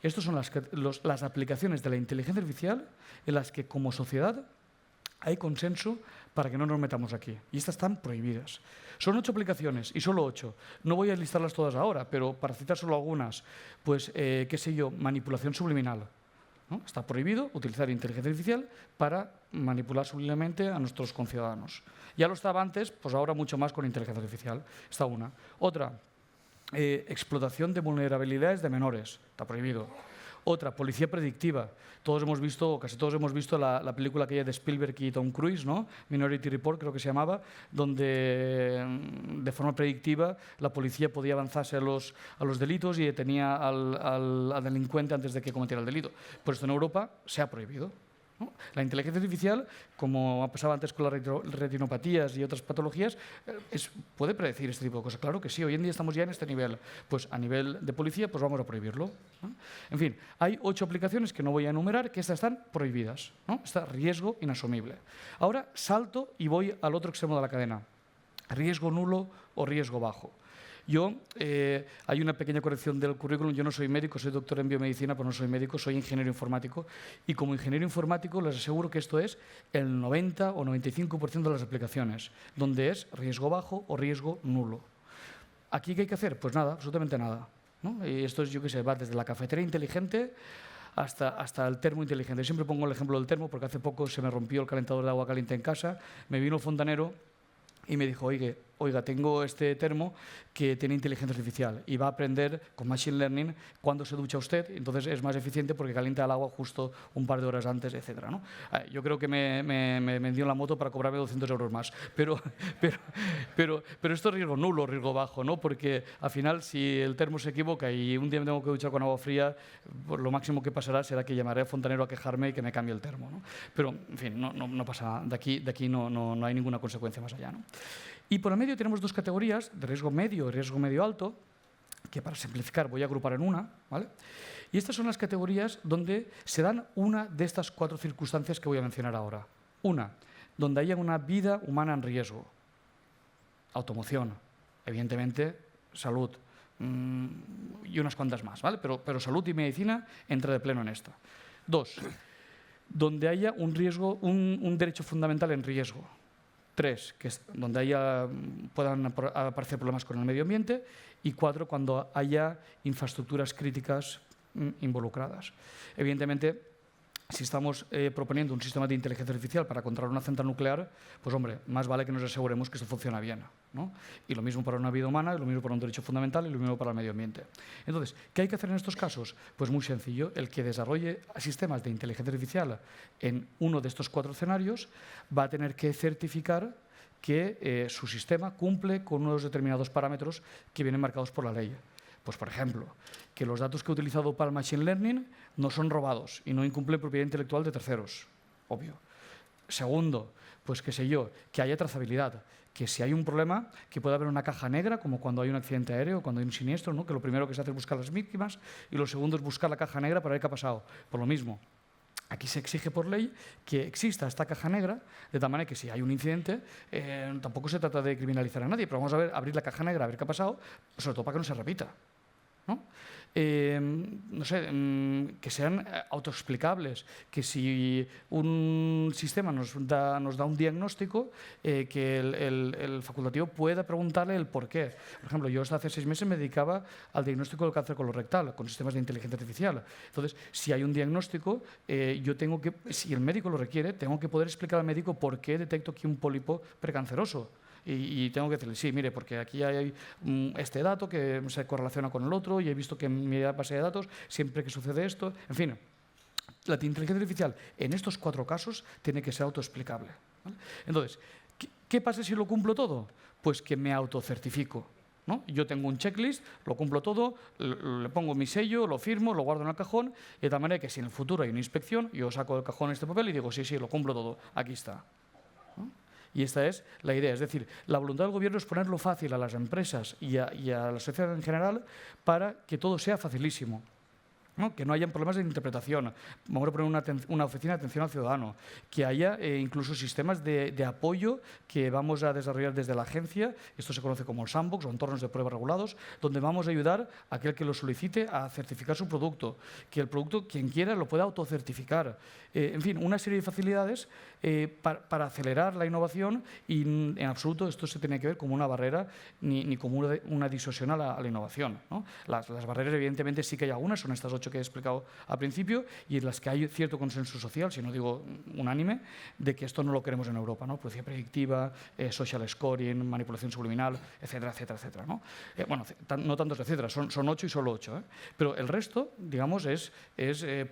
Estas son las aplicaciones de la inteligencia artificial en las que, como sociedad, hay consenso para que no nos metamos aquí. Y estas están prohibidas. Son 8 aplicaciones, y solo 8. No voy a listarlas todas ahora, pero para citar solo algunas, pues, qué sé yo, manipulación subliminal, ¿no? Está prohibido utilizar inteligencia artificial para manipular subliminalmente a nuestros conciudadanos. Ya lo estaba antes, pues ahora mucho más con inteligencia artificial. Esta una. Otra. Explotación de vulnerabilidades de menores, está prohibido. Otra, policía predictiva. Todos hemos visto, o casi todos hemos visto la película aquella de Spielberg y Tom Cruise, ¿no? Minority Report creo que se llamaba, donde de forma predictiva la policía podía avanzarse a los delitos y detenía al delincuente antes de que cometiera el delito. Por esto en Europa se ha prohibido, ¿no? La inteligencia artificial, como ha pasado antes con las retinopatías y otras patologías, puede predecir este tipo de cosas. Claro que sí, hoy en día estamos ya en este nivel. Pues a nivel de policía, pues vamos a prohibirlo, ¿no? En fin, hay 8 aplicaciones que no voy a enumerar, que estas están prohibidas, ¿no? Está riesgo inasumible. Ahora salto y voy al otro extremo de la cadena. Riesgo nulo o riesgo bajo. Hay una pequeña corrección del currículum. Yo no soy médico, soy doctor en biomedicina, pero no soy médico, soy ingeniero informático. Y como ingeniero informático les aseguro que esto es el 90 o 95% de las aplicaciones, donde es riesgo bajo o riesgo nulo. ¿Aquí qué hay que hacer? Pues nada, absolutamente nada, ¿no? Y esto es, yo qué sé, va desde la cafetera inteligente hasta el termo inteligente. Yo siempre pongo el ejemplo del termo porque hace poco se me rompió el calentador de agua caliente en casa, me vino el fontanero y me dijo, oiga, tengo este termo que tiene inteligencia artificial y va a aprender con Machine Learning cuándo se ducha usted, entonces es más eficiente porque calienta el agua justo un par de horas antes, etc., ¿no? Yo creo que me vendió la moto para cobrarme 200 euros más, pero esto es riesgo nulo, riesgo bajo, ¿no? Porque al final si el termo se equivoca y un día me tengo que duchar con agua fría, pues lo máximo que pasará será que llamaré al fontanero a quejarme y que me cambie el termo, ¿no? Pero, en fin, no pasa nada. De aquí no hay ninguna consecuencia más allá, ¿no? Y por el medio tenemos 2 categorías, de riesgo medio y riesgo medio alto, que para simplificar voy a agrupar en una, ¿vale? Y estas son las categorías donde se dan una de estas 4 circunstancias que voy a mencionar ahora. Una, donde haya una vida humana en riesgo. Automoción, evidentemente, salud y unas cuantas más, ¿vale? Pero salud y medicina entra de pleno en esta. 2, donde haya un riesgo, un derecho fundamental en riesgo. 3, que es donde puedan aparecer problemas con el medio ambiente. Y 4, cuando haya infraestructuras críticas involucradas. Evidentemente, si estamos proponiendo un sistema de inteligencia artificial para controlar una central nuclear, pues hombre, más vale que nos aseguremos que esto funciona bien, ¿no? Y lo mismo para una vida humana, y lo mismo para un derecho fundamental, y lo mismo para el medio ambiente. Entonces, ¿qué hay que hacer en estos casos? Pues muy sencillo. El que desarrolle sistemas de inteligencia artificial en uno de estos 4 escenarios va a tener que certificar que su sistema cumple con unos determinados parámetros que vienen marcados por la ley. Pues, por ejemplo, que los datos que he utilizado para el Machine Learning no son robados y no incumplen propiedad intelectual de terceros, obvio. Segundo, pues qué sé yo, que haya trazabilidad, que si hay un problema, que pueda haber una caja negra, como cuando hay un accidente aéreo, cuando hay un siniestro, ¿no? Que lo primero que se hace es buscar las víctimas y lo segundo es buscar la caja negra para ver qué ha pasado. Por lo mismo, aquí se exige por ley que exista esta caja negra, de tal manera que si hay un incidente, tampoco se trata de criminalizar a nadie, pero vamos a abrir la caja negra, a ver qué ha pasado, sobre todo para que no se repita, ¿no? No sé, que sean autoexplicables, que si un sistema nos da un diagnóstico, que el facultativo pueda preguntarle el por qué. Por ejemplo, yo hasta hace 6 meses me dedicaba al diagnóstico del cáncer colorectal con sistemas de inteligencia artificial. Entonces, si hay un diagnóstico, yo tengo que, si el médico lo requiere, tengo que poder explicar al médico por qué detecto aquí un pólipo precanceroso. Y tengo que decirle, sí, mire, porque aquí hay este dato que se correlaciona con el otro y he visto que en mi base de datos, siempre que sucede esto, en fin, la inteligencia artificial en estos 4 casos tiene que ser autoexplicable, ¿vale? Entonces, ¿qué pasa si lo cumplo todo? Pues que me autocertifico, ¿no? Yo tengo un checklist, lo cumplo todo, le pongo mi sello, lo firmo, lo guardo en el cajón, de tal manera que si en el futuro hay una inspección, yo saco del cajón este papel y digo, sí, lo cumplo todo, aquí está, ¿no? Y esta es la idea. Es decir, la voluntad del Gobierno es ponerlo fácil a las empresas y a la sociedad en general para que todo sea facilísimo, ¿no? Que no haya problemas de interpretación. Vamos a poner una oficina de atención al ciudadano, que haya incluso sistemas de apoyo que vamos a desarrollar desde la agencia, esto se conoce como el sandbox o entornos de prueba regulados, donde vamos a ayudar a aquel que lo solicite a certificar su producto, que el producto, quien quiera, lo pueda autocertificar. En fin, una serie de facilidades para acelerar la innovación y en absoluto esto se tiene que ver como una barrera ni como una disuasión a la innovación, ¿no? Las barreras, evidentemente, sí que hay algunas, son estas 8 8 que he explicado al principio, y en las que hay cierto consenso social, si no digo unánime, de que esto no lo queremos en Europa, ¿no? Policía predictiva, social scoring, manipulación subliminal, etcétera, etcétera, etcétera, ¿no? Bueno, no tantos etcétera, son 8 y solo 8, ¿eh? Pero el resto, digamos, es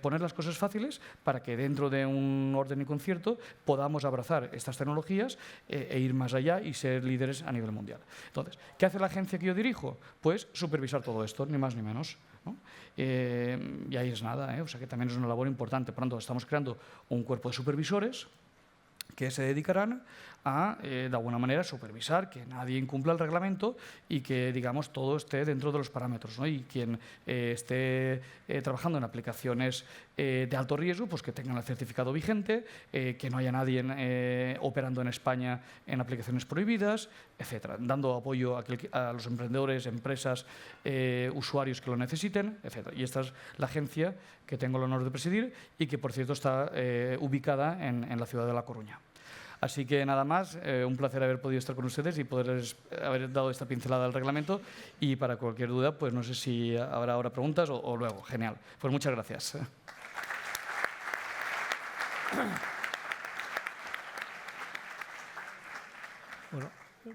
poner las cosas fáciles para que dentro de un orden y concierto podamos abrazar estas tecnologías e ir más allá y ser líderes a nivel mundial. Entonces, ¿qué hace la agencia que yo dirijo? Pues supervisar todo esto, ni más ni menos, ¿no? Y ahí es nada, o sea que también es una labor importante. Por tanto, estamos creando un cuerpo de supervisores que se dedicarán a, de alguna manera, supervisar que nadie incumpla el reglamento y que, digamos, todo esté dentro de los parámetros, ¿no? Y quien esté trabajando en aplicaciones de alto riesgo, pues que tengan el certificado vigente, que no haya nadie operando en España en aplicaciones prohibidas, etcétera, dando apoyo a los emprendedores, empresas, usuarios que lo necesiten, etcétera. Y esta es la agencia que tengo el honor de presidir y que, por cierto, está ubicada en la ciudad de La Coruña. Así que nada más, un placer haber podido estar con ustedes y poderles haber dado esta pincelada del reglamento, y para cualquier duda, pues no sé si habrá ahora preguntas o luego. Genial. Pues muchas gracias.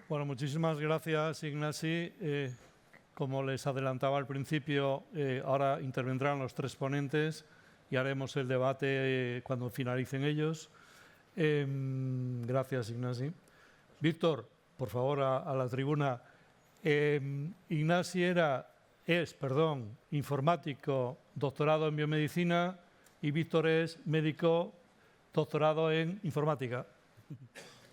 Bueno, muchísimas gracias, Ignasi. Como les adelantaba al principio, ahora intervendrán los 3 ponentes y haremos el debate cuando finalicen ellos. Gracias, Ignasi. Víctor, por favor, a la tribuna. Ignasi es informático, doctorado en biomedicina, y Víctor es médico, doctorado en informática,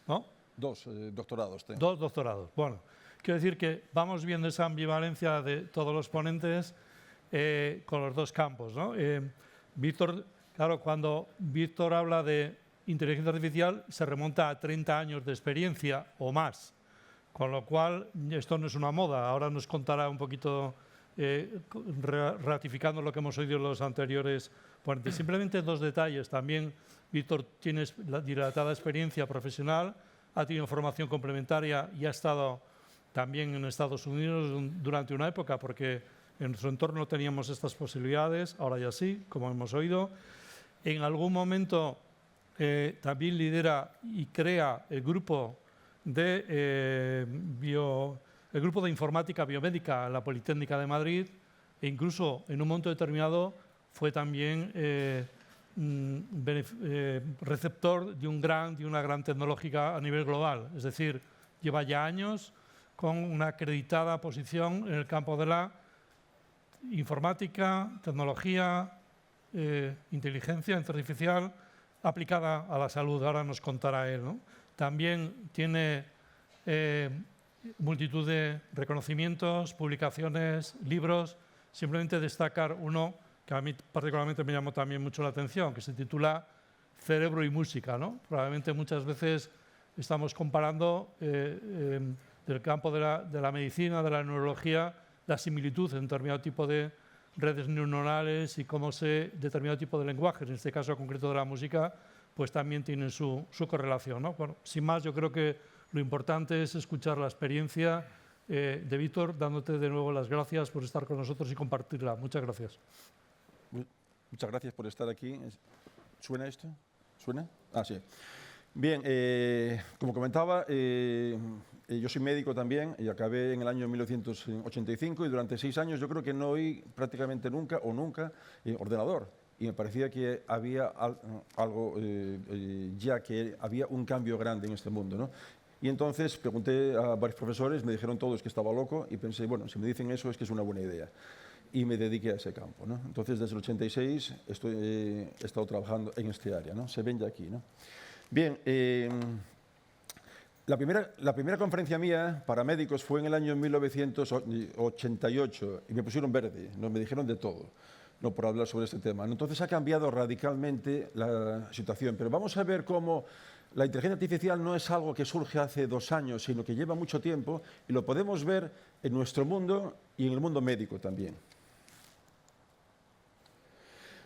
¿no? 2 doctorados tengo. 2 doctorados. Bueno, quiero decir que vamos viendo esa ambivalencia de todos los ponentes con los 2 campos, ¿no? Víctor, claro, cuando Víctor habla de inteligencia artificial, se remonta a 30 años de experiencia o más, con lo cual esto no es una moda. Ahora nos contará un poquito, ratificando lo que hemos oído en los anteriores ponentes. Simplemente 2 detalles. También Víctor tiene la dilatada experiencia profesional, ha tenido formación complementaria y ha estado también en Estados Unidos durante una época, porque en nuestro entorno no teníamos estas posibilidades, ahora ya sí, como hemos oído. En algún momento también lidera y crea el grupo de informática biomédica en la Politécnica de Madrid, e incluso en un momento determinado fue también receptor de una gran tecnológica a nivel global. Es decir, lleva ya años con una acreditada posición en el campo de la informática, tecnología, inteligencia artificial aplicada a la salud. Ahora nos contará él, ¿no? También tiene multitud de reconocimientos, publicaciones, libros. Simplemente destacar uno que a mí particularmente me llamó también mucho la atención, que se titula Cerebro y música, ¿no? Probablemente muchas veces estamos comparando del campo de la medicina, de la neurología, la similitud en determinado tipo de redes neuronales y cómo determinado tipo de lenguaje, en este caso concreto de la música, pues también tienen su correlación, ¿no? Bueno, sin más, yo creo que lo importante es escuchar la experiencia de Víctor, dándote de nuevo las gracias por estar con nosotros y compartirla. Muchas gracias. Muchas gracias por estar aquí. ¿Suena esto? ¿Suena? Ah, sí. Bien, como comentaba, yo soy médico también y acabé en el año 1985 y durante 6 años yo creo que no oí prácticamente nunca ordenador. Y me parecía que había algo, ya que había un cambio grande en este mundo, ¿no? Y entonces pregunté a varios profesores, me dijeron todos que estaba loco y pensé, bueno, si me dicen eso es que es una buena idea. Y me dediqué a ese campo, ¿no? Entonces, desde el 86 he estado trabajando en este área, ¿no? Se ven ya aquí, ¿no? Bien, la primera conferencia mía para médicos fue en el año 1988 y me pusieron verde, ¿no? Me dijeron de todo, no por hablar sobre este tema. Entonces ha cambiado radicalmente la situación, pero vamos a ver cómo la inteligencia artificial no es algo que surge hace 2 años, sino que lleva mucho tiempo y lo podemos ver en nuestro mundo y en el mundo médico también.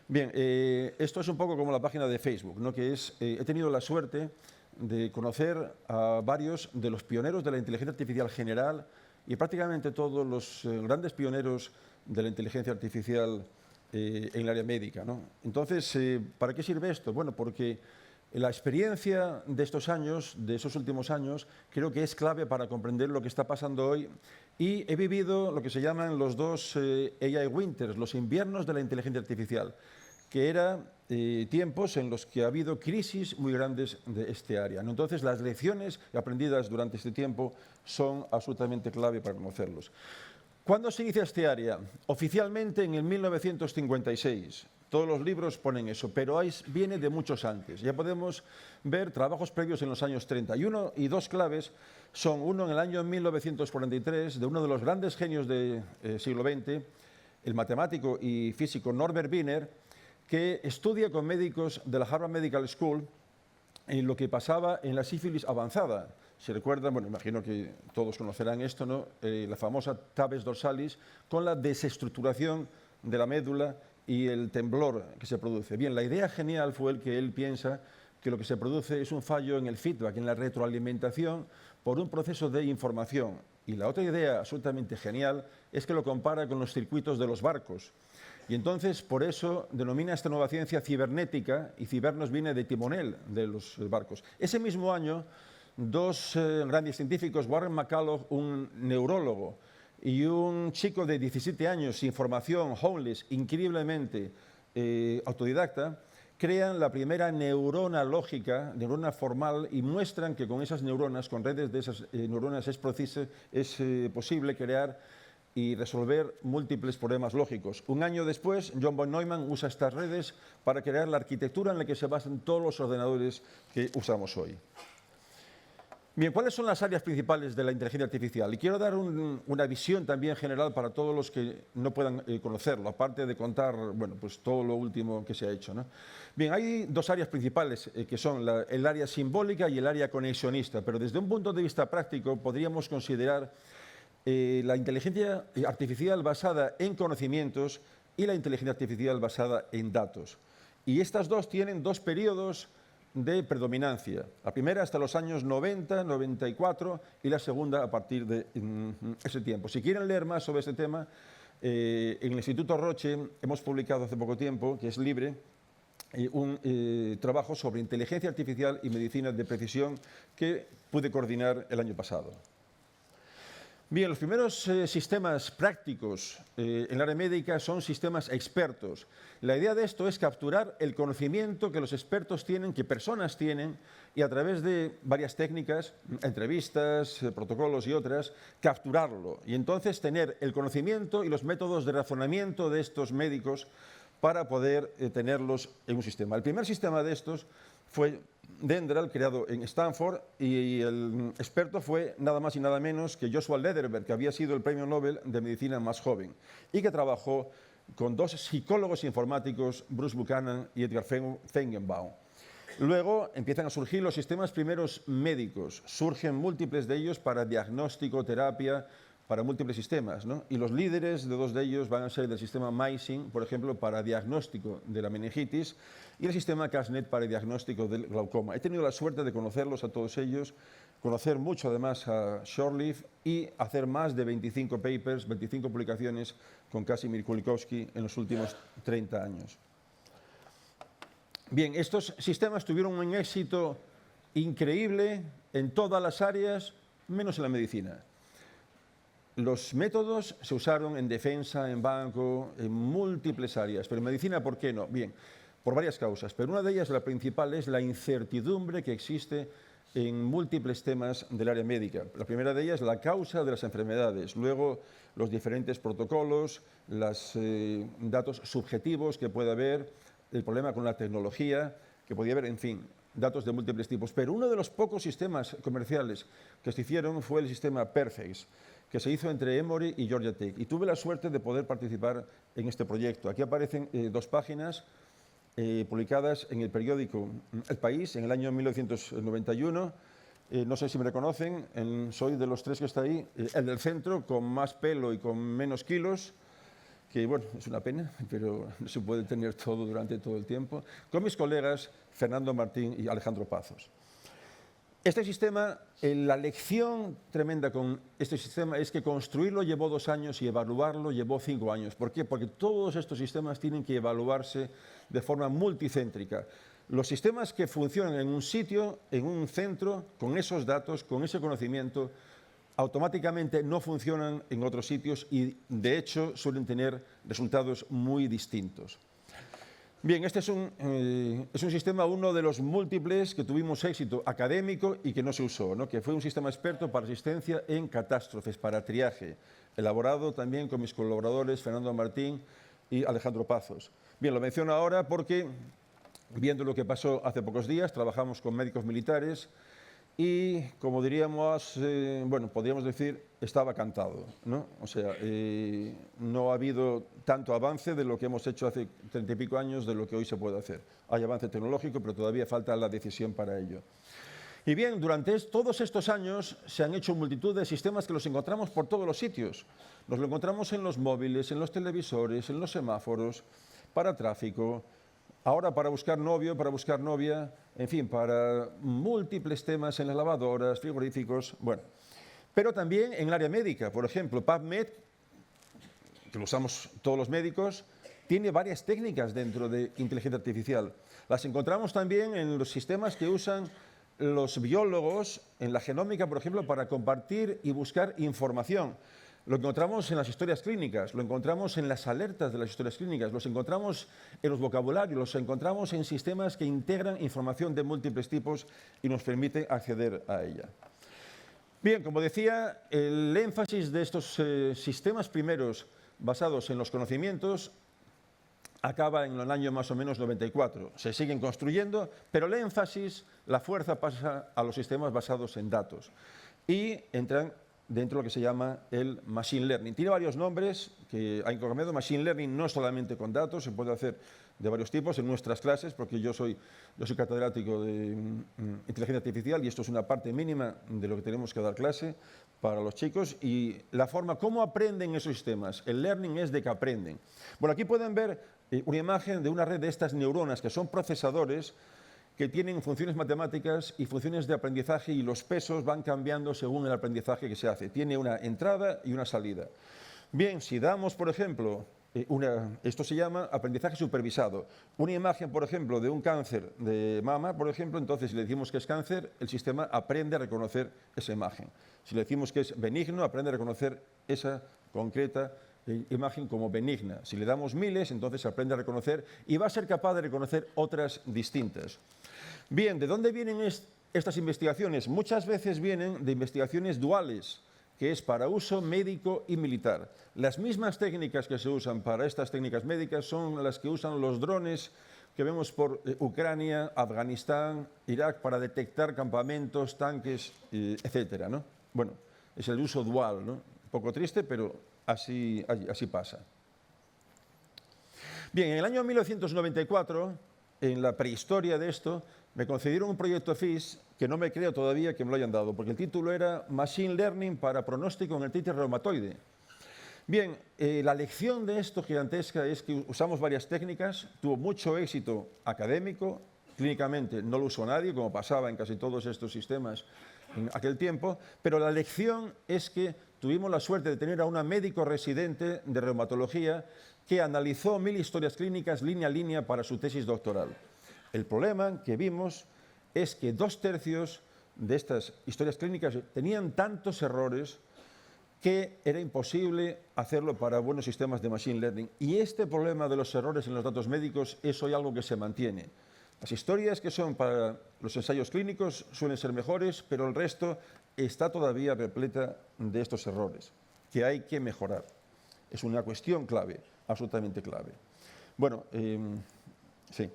Bien, esto es un poco como la página de Facebook, ¿no? Que he tenido la suerte de conocer a varios de los pioneros de la inteligencia artificial general y prácticamente todos los grandes pioneros de la inteligencia artificial en el área médica, ¿no? Entonces, ¿para qué sirve esto? Bueno, porque la experiencia de estos años, de esos últimos años, creo que es clave para comprender lo que está pasando hoy. Y he vivido lo que se llaman los dos AI Winters, los inviernos de la inteligencia artificial, que eran tiempos en los que ha habido crisis muy grandes de este área, ¿no? Entonces, las lecciones aprendidas durante este tiempo son absolutamente clave para conocerlos. ¿Cuándo se inicia este área? Oficialmente en el 1956. Todos los libros ponen eso, pero viene de muchos antes. Ya podemos ver trabajos previos en los años 31 y dos claves son uno en el año 1943 de uno de los grandes genios del siglo XX, el matemático y físico Norbert Wiener, que estudia con médicos de la Harvard Medical School en lo que pasaba en la sífilis avanzada. Si recuerdan, bueno, imagino que todos conocerán esto, ¿no? La famosa tabes dorsalis con la desestructuración de la médula y el temblor que se produce. Bien, la idea genial fue el que él piensa que lo que se produce es un fallo en el feedback, en la retroalimentación por un proceso de información. Y la otra idea absolutamente genial es que lo compara con los circuitos de los barcos. Y entonces, por eso, denomina esta nueva ciencia cibernética, y cibernos viene de timonel de los barcos. Ese mismo año, dos grandes científicos, Warren McCulloch, un neurólogo, y un chico de 17 años, sin formación, homeless, increíblemente autodidacta, crean la primera neurona lógica, neurona formal, y muestran que con esas neuronas, con redes de esas neuronas, es posible crear y resolver múltiples problemas lógicos. Un año después, John von Neumann usa estas redes para crear la arquitectura en la que se basan todos los ordenadores que usamos hoy. Bien, ¿cuáles son las áreas principales de la inteligencia artificial? Y quiero dar una visión también general para todos los que no puedan conocerlo, aparte de contar, bueno, pues todo lo último que se ha hecho, ¿no? Bien, hay dos áreas principales que son el área simbólica y el área conexionista, pero desde un punto de vista práctico podríamos considerar la inteligencia artificial basada en conocimientos y la inteligencia artificial basada en datos. Y estas dos tienen dos periodos de predominancia. La primera hasta los años 90, 94 y la segunda a partir de ese tiempo. Si quieren leer más sobre este tema, en el Instituto Roche hemos publicado hace poco tiempo, que es libre, un trabajo sobre inteligencia artificial y medicina de precisión que pude coordinar el año pasado. Bien, los primeros sistemas prácticos en el área médica son sistemas expertos. La idea de esto es capturar el conocimiento que los expertos tienen, que personas tienen, y a través de varias técnicas, entrevistas, protocolos y otras, capturarlo. Y entonces tener el conocimiento y los métodos de razonamiento de estos médicos para poder tenerlos en un sistema. El primer sistema de estos fue Dendral, creado en Stanford, y el experto fue nada más y nada menos que Joshua Lederberg, que había sido el premio Nobel de Medicina más joven, y que trabajó con dos psicólogos informáticos, Bruce Buchanan y Edgar Feigenbaum. Luego empiezan a surgir los sistemas primeros médicos, surgen múltiples de ellos para diagnóstico, terapia, para múltiples sistemas, ¿no? Y los líderes de dos de ellos van a ser del sistema MySyn, por ejemplo, para diagnóstico de la meningitis, y el sistema CASNet para diagnóstico del glaucoma. He tenido la suerte de conocerlos a todos ellos, conocer mucho además a Shortleaf y hacer más de 25 papers, 25 publicaciones con Kazimir Kulikowski en los últimos 30 años. Bien, estos sistemas tuvieron un éxito increíble en todas las áreas, menos en la medicina. Los métodos se usaron en defensa, en banco, en múltiples áreas, pero en medicina, ¿por qué no? Bien, por varias causas, pero una de ellas, la principal, es la incertidumbre que existe en múltiples temas del área médica. La primera de ellas, la causa de las enfermedades, luego los diferentes protocolos, los datos subjetivos que puede haber, el problema con la tecnología que podía haber, en fin, datos de múltiples tipos. Pero uno de los pocos sistemas comerciales que se hicieron fue el sistema Perfect, que se hizo entre Emory y Georgia Tech. Y tuve la suerte de poder participar en este proyecto. Aquí aparecen dos páginas publicadas en el periódico El País en el año 1991. No sé si me reconocen, soy de los tres que está ahí, el del centro, con más pelo y con menos kilos, que bueno, es una pena, pero no se puede tener todo durante todo el tiempo, con mis colegas Fernando Martín y Alejandro Pazos. Este sistema, la lección tremenda con este sistema es que construirlo llevó 2 años y evaluarlo llevó 5 años. ¿Por qué? Porque todos estos sistemas tienen que evaluarse de forma multicéntrica. Los sistemas que funcionan en un sitio, en un centro, con esos datos, con ese conocimiento, automáticamente no funcionan en otros sitios y, de hecho, suelen tener resultados muy distintos. Bien, este es un sistema, uno de los múltiples que tuvimos éxito académico y que no se usó, ¿no? Que fue un sistema experto para asistencia en catástrofes, para triaje, elaborado también con mis colaboradores Fernando Martín y Alejandro Pazos. Bien, lo menciono ahora porque, viendo lo que pasó hace pocos días, trabajamos con médicos militares y, como diríamos, bueno, podríamos decir, estaba cantado, ¿no? O sea, no ha habido tanto avance de lo que hemos hecho hace 30 y pico años de lo que hoy se puede hacer. Hay avance tecnológico, pero todavía falta la decisión para ello. Y bien, durante todos estos años se han hecho multitud de sistemas que los encontramos por todos los sitios. Nos lo encontramos en los móviles, en los televisores, en los semáforos, para tráfico, ahora para buscar novio, para buscar novia, en fin, para múltiples temas en las lavadoras, frigoríficos, bueno. Pero también en el área médica, por ejemplo, PubMed, que lo usamos todos los médicos, tiene varias técnicas dentro de inteligencia artificial. Las encontramos también en los sistemas que usan los biólogos en la genómica, por ejemplo, para compartir y buscar información. Lo encontramos en las historias clínicas, lo encontramos en las alertas de las historias clínicas, los encontramos en los vocabularios, los encontramos en sistemas que integran información de múltiples tipos y nos permiten acceder a ella. Bien, como decía, el énfasis de estos sistemas primeros basados en los conocimientos acaba en el año más o menos 94. Se siguen construyendo, pero el énfasis, la fuerza pasa a los sistemas basados en datos y entran dentro de lo que se llama el Machine Learning. Tiene varios nombres que hay cambiado. Machine Learning no solamente con datos, se puede hacer de varios tipos en nuestras clases, porque yo soy catedrático de inteligencia artificial y esto es una parte mínima de lo que tenemos que dar clase para los chicos. Y la forma, ¿cómo aprenden esos sistemas? El learning es de que aprenden. Bueno, aquí pueden ver una imagen de una red de estas neuronas que son procesadores que tienen funciones matemáticas y funciones de aprendizaje y los pesos van cambiando según el aprendizaje que se hace. Tiene una entrada y una salida. Bien, si damos, por ejemplo, esto se llama aprendizaje supervisado. Una imagen, por ejemplo, de un cáncer de mama, por ejemplo, entonces si le decimos que es cáncer, el sistema aprende a reconocer esa imagen. Si le decimos que es benigno, aprende a reconocer esa concreta imagen como benigna. Si le damos miles, entonces aprende a reconocer y va a ser capaz de reconocer otras distintas. Bien, ¿de dónde vienen estas investigaciones? Muchas veces vienen de investigaciones duales, que es para uso médico y militar. Las mismas técnicas que se usan para estas técnicas médicas son las que usan los drones que vemos por Ucrania, Afganistán, Irak, para detectar campamentos, tanques, etcétera, ¿no? Bueno, es el uso dual, ¿no? Un poco triste, pero así pasa. Bien, en el año 1994, en la prehistoria de esto, me concedieron un proyecto FIS que no me creo todavía que me lo hayan dado, porque el título era Machine Learning para pronóstico en artritis reumatoide. Bien, la lección de esto gigantesca es que usamos varias técnicas, tuvo mucho éxito académico, clínicamente no lo usó nadie, como pasaba en casi todos estos sistemas en aquel tiempo, pero la lección es que tuvimos la suerte de tener a una médico residente de reumatología que analizó 1000 historias clínicas línea a línea para su tesis doctoral. El problema que vimos es que 2/3 de estas historias clínicas tenían tantos errores que era imposible hacerlo para buenos sistemas de Machine Learning. Y este problema de los errores en los datos médicos es hoy algo que se mantiene. Las historias que son para los ensayos clínicos suelen ser mejores, pero el resto está todavía repleta de estos errores, que hay que mejorar. Es una cuestión clave, absolutamente clave. Bueno, sí.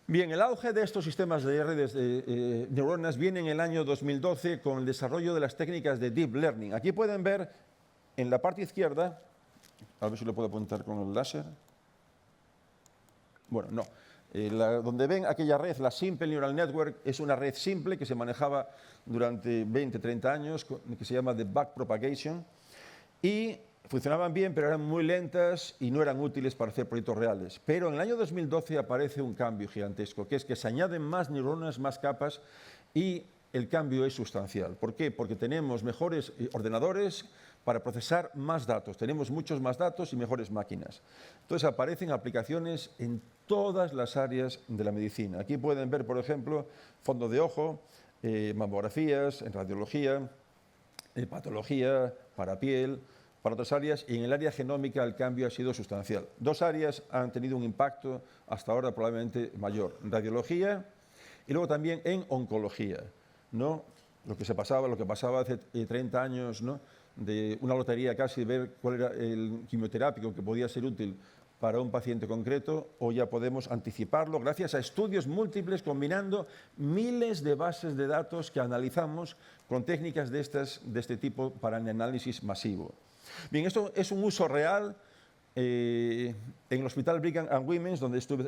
Bien, el auge de estos sistemas de redes de neuronas viene en el año 2012 con el desarrollo de las técnicas de Deep Learning. Aquí pueden ver en la parte izquierda, a ver si lo puedo apuntar con el láser. Bueno, no. Donde ven aquella red, la Simple Neural Network, es una red simple que se manejaba durante 20-30 años, que se llama de backpropagation, y funcionaban bien, pero eran muy lentas y no eran útiles para hacer proyectos reales. Pero en el año 2012 aparece un cambio gigantesco, que es que se añaden más neuronas, más capas, y el cambio es sustancial. ¿Por qué? Porque tenemos mejores ordenadores para procesar más datos. Tenemos muchos más datos y mejores máquinas. Entonces aparecen aplicaciones en todas las áreas de la medicina. Aquí pueden ver, por ejemplo, fondo de ojo, mamografías, en radiología, patología, para piel, para otras áreas, y en el área genómica el cambio ha sido sustancial. Dos áreas han tenido un impacto hasta ahora probablemente mayor: radiología y luego también en oncología, ¿no? Lo que pasaba hace 30 años, ¿no? De una lotería casi, ver cuál era el quimioterápico que podía ser útil para un paciente concreto, o ya podemos anticiparlo gracias a estudios múltiples combinando miles de bases de datos que analizamos con técnicas de este tipo para el análisis masivo. Bien, esto es un uso real en el Hospital Brigham and Women's, donde estuve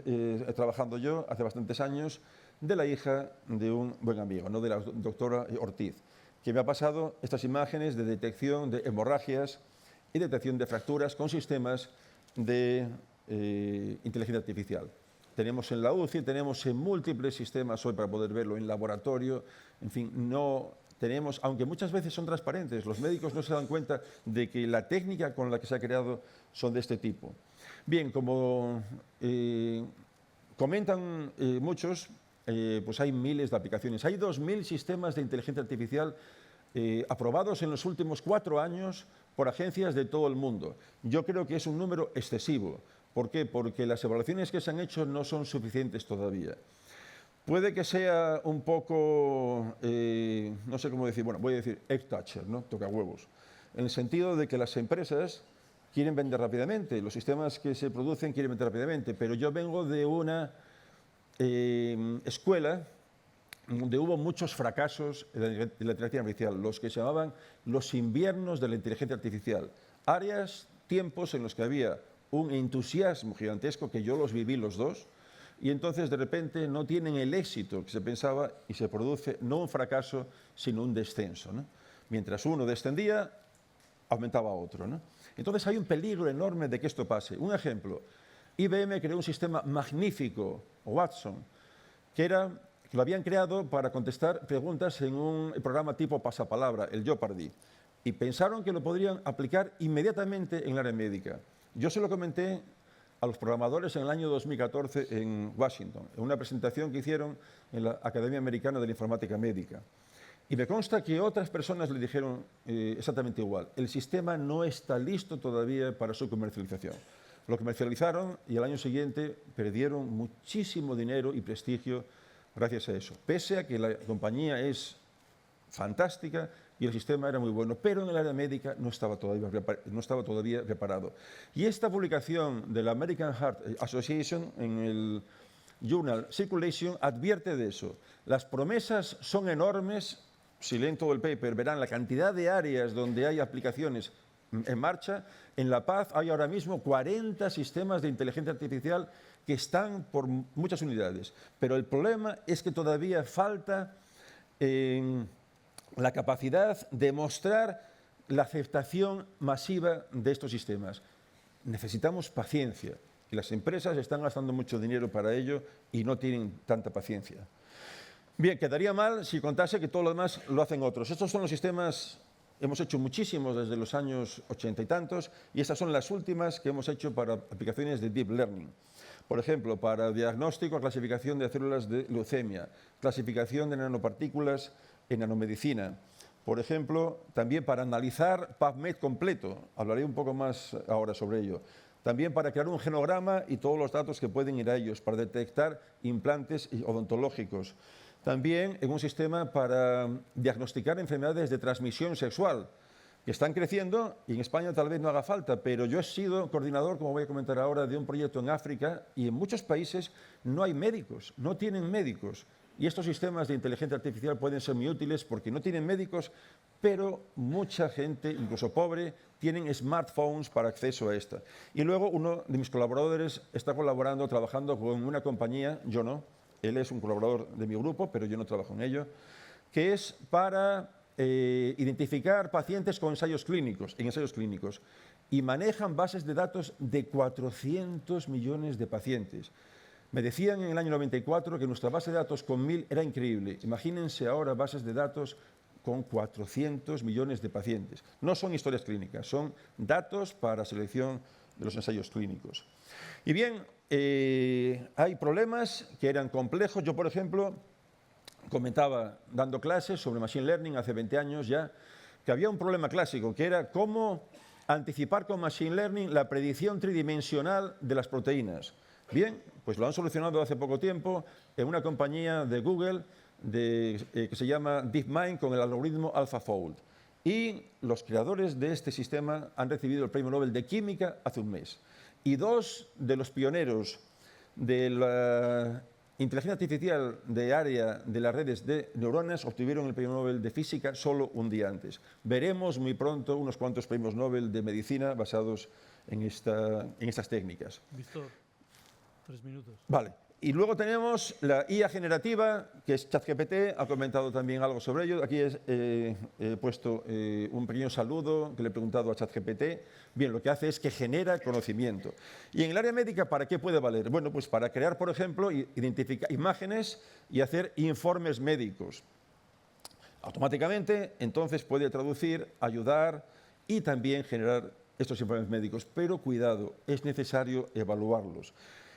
trabajando yo hace bastantes años, de la hija de un buen amigo, ¿no? De la doctora Ortiz, que me ha pasado estas imágenes de detección de hemorragias y detección de fracturas con sistemas de inteligencia artificial. Tenemos en la UCI, tenemos en múltiples sistemas hoy para poder verlo en laboratorio, en fin, no tenemos, aunque muchas veces son transparentes, los médicos no se dan cuenta de que la técnica con la que se ha creado son de este tipo. Bien, como comentan muchos, pues hay miles de aplicaciones. Hay 2.000 sistemas de inteligencia artificial aprobados en los últimos 4 años por agencias de todo el mundo. Yo creo que es un número excesivo. ¿Por qué? Porque las evaluaciones que se han hecho no son suficientes todavía. Puede que sea un poco, no sé cómo decir, bueno, voy a decir egg toucher, ¿no? Toca huevos, en el sentido de que las empresas quieren vender rápidamente, los sistemas que se producen quieren vender rápidamente, pero yo vengo de una escuela donde hubo muchos fracasos de la inteligencia artificial, los que se llamaban los inviernos de la inteligencia artificial. Áreas, tiempos en los que había un entusiasmo gigantesco, que yo los viví los dos, y entonces de repente no tienen el éxito que se pensaba y se produce no un fracaso, sino un descenso, ¿no? Mientras uno descendía, aumentaba otro, ¿no? Entonces hay un peligro enorme de que esto pase. Un ejemplo, IBM creó un sistema magnífico, Watson, que lo habían creado para contestar preguntas en un programa tipo pasapalabra, el Jeopardy, y pensaron que lo podrían aplicar inmediatamente en el área médica. Yo se lo comenté a los programadores en el año 2014 en Washington, en una presentación que hicieron en la Academia Americana de la Informática Médica. Y me consta que otras personas le dijeron exactamente igual. El sistema no está listo todavía para su comercialización. Lo comercializaron y al año siguiente perdieron muchísimo dinero y prestigio gracias a eso, pese a que la compañía es fantástica y el sistema era muy bueno, pero en el área médica no estaba todavía preparado. Y esta publicación de la American Heart Association en el Journal Circulation advierte de eso. Las promesas son enormes. Si leen todo el paper, verán la cantidad de áreas donde hay aplicaciones en marcha. En La Paz hay ahora mismo 40 sistemas de inteligencia artificial que están por muchas unidades. Pero el problema es que todavía falta la capacidad de mostrar la aceptación masiva de estos sistemas. Necesitamos paciencia y las empresas están gastando mucho dinero para ello y no tienen tanta paciencia. Bien, quedaría mal si contase que todo lo demás lo hacen otros. Estos son los sistemas, hemos hecho muchísimos desde los años 80 y tantos, y estas son las últimas que hemos hecho para aplicaciones de Deep Learning. Por ejemplo, para diagnóstico, clasificación de células de leucemia, clasificación de nanopartículas en nanomedicina. Por ejemplo, también para analizar PubMed completo, hablaré un poco más ahora sobre ello. También para crear un genograma y todos los datos que pueden ir a ellos, para detectar implantes odontológicos. También en un sistema para diagnosticar enfermedades de transmisión sexual, que están creciendo y en España tal vez no haga falta, pero yo he sido coordinador, como voy a comentar ahora, de un proyecto en África y en muchos países no hay médicos, no tienen médicos. Y estos sistemas de inteligencia artificial pueden ser muy útiles porque no tienen médicos, pero mucha gente, incluso pobre, tienen smartphones para acceso a esta. Y luego uno de mis colaboradores está colaborando, trabajando con una compañía, yo no, él es un colaborador de mi grupo, pero yo no trabajo en ello, que es para identificar pacientes con ensayos clínicos, y manejan bases de datos de 400 millones de pacientes. Me decían en el año 94 que nuestra base de datos con 1000 era increíble. Imagínense ahora bases de datos con 400 millones de pacientes. No son historias clínicas, son datos para selección de los ensayos clínicos. Y bien, hay problemas que eran complejos. Yo, por ejemplo, comentaba dando clases sobre Machine Learning hace 20 años ya, que había un problema clásico, que era cómo anticipar con Machine Learning la predicción tridimensional de las proteínas. Bien, pues lo han solucionado hace poco tiempo en una compañía de Google que se llama DeepMind con el algoritmo AlphaFold. Y los creadores de este sistema han recibido el Premio Nobel de Química hace un mes. Y dos de los pioneros de la inteligencia artificial de área de las redes de neuronas obtuvieron el Premio Nobel de Física solo un día antes. Veremos muy pronto unos cuantos premios Nobel de Medicina basados en estas técnicas. Víctor, 3 minutos. Vale. Y luego tenemos la IA generativa, que es ChatGPT, ha comentado también algo sobre ello. Aquí he puesto un pequeño saludo que le he preguntado a ChatGPT. Bien, lo que hace es que genera conocimiento. Y en el área médica, ¿para qué puede valer? Bueno, pues para crear, por ejemplo, identificar imágenes y hacer informes médicos. Automáticamente, entonces puede traducir, ayudar y también generar estos informes médicos. Pero cuidado, es necesario evaluarlos.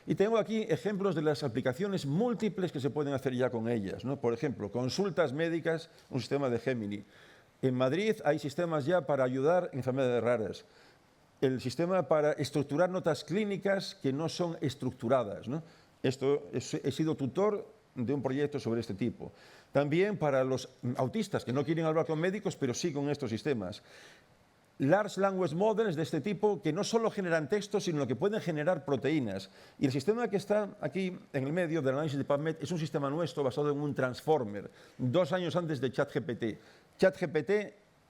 Y tengo aquí ejemplos de las aplicaciones múltiples que se pueden hacer ya con ellas, ¿no? Por ejemplo, consultas médicas, un sistema de Gemini. En Madrid hay sistemas ya para ayudar en enfermedades raras. El sistema para estructurar notas clínicas que no son estructuradas, ¿no? He sido tutor de un proyecto sobre este tipo. También para los autistas que no quieren hablar con médicos, pero sí con estos sistemas. Large Language Models de este tipo que no solo generan textos, sino que pueden generar proteínas. Y el sistema que está aquí en el medio del análisis de PubMed es un sistema nuestro basado en un transformer, 2 años antes de ChatGPT. ChatGPT,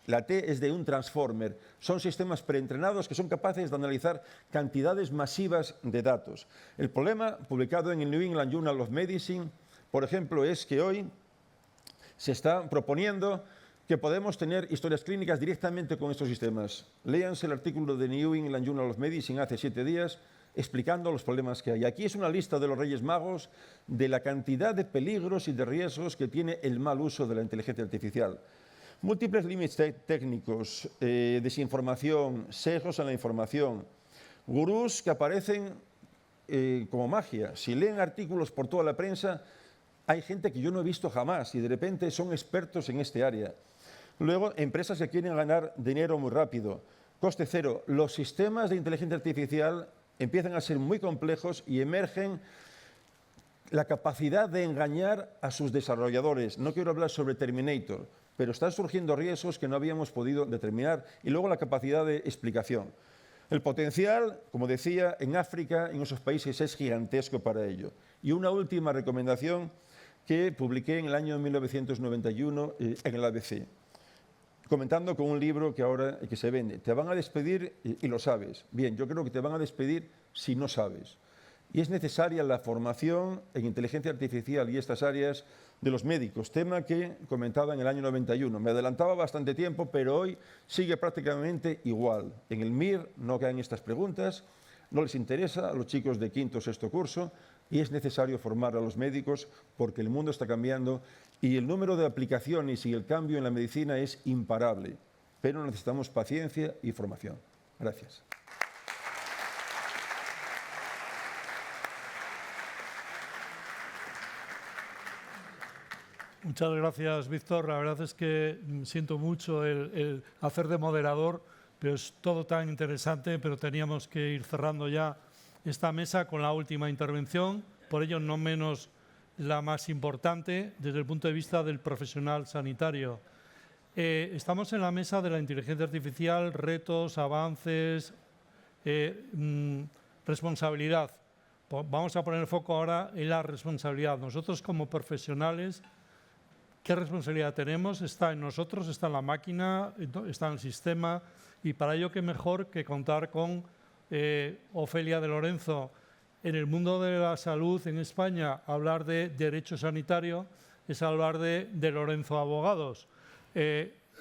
la T es de un transformer. Son sistemas preentrenados que son capaces de analizar cantidades masivas de datos. El problema, publicado en el New England Journal of Medicine, por ejemplo, es que hoy se está proponiendo que podemos tener historias clínicas directamente con estos sistemas. Léanse el artículo de New England Journal of Medicine hace 7 días explicando los problemas que hay. Aquí es una lista de los Reyes Magos de la cantidad de peligros y de riesgos que tiene el mal uso de la inteligencia artificial. Múltiples límites técnicos, desinformación, sesgos en la información, gurús que aparecen como magia. Si leen artículos por toda la prensa, hay gente que yo no he visto jamás y de repente son expertos en este área. Luego, empresas que quieren ganar dinero muy rápido. Coste cero. Los sistemas de inteligencia artificial empiezan a ser muy complejos y emergen la capacidad de engañar a sus desarrolladores. No quiero hablar sobre Terminator, pero están surgiendo riesgos que no habíamos podido determinar. Y luego la capacidad de explicación. El potencial, como decía, en África, en esos países, es gigantesco para ello. Y una última recomendación que publiqué en el año 1991 en el ABC, comentando con un libro que ahora que se vende. Te van a despedir y lo sabes. Bien, yo creo que te van a despedir si no sabes. Y es necesaria la formación en inteligencia artificial y estas áreas de los médicos, tema que comentaba en el año 91. Me adelantaba bastante tiempo, pero hoy sigue prácticamente igual. En el MIR no caen estas preguntas, no les interesa a los chicos de quinto o sexto curso y es necesario formar a los médicos porque el mundo está cambiando y el número de aplicaciones y el cambio en la medicina es imparable, pero necesitamos paciencia y formación. Gracias. Muchas gracias, Víctor. La verdad es que siento mucho el hacer de moderador, pero es todo tan interesante, pero teníamos que ir cerrando ya esta mesa con la última intervención, por ello no menos la más importante desde el punto de vista del profesional sanitario. Estamos en la mesa de la inteligencia artificial, retos, avances, responsabilidad. Vamos a poner el foco ahora en la responsabilidad. Nosotros como profesionales, ¿qué responsabilidad tenemos? Está en nosotros, está en la máquina, está en el sistema y para ello qué mejor que contar con Ofelia de Lorenzo. En el mundo de la salud en España, hablar de derecho sanitario es hablar de Lorenzo Abogados.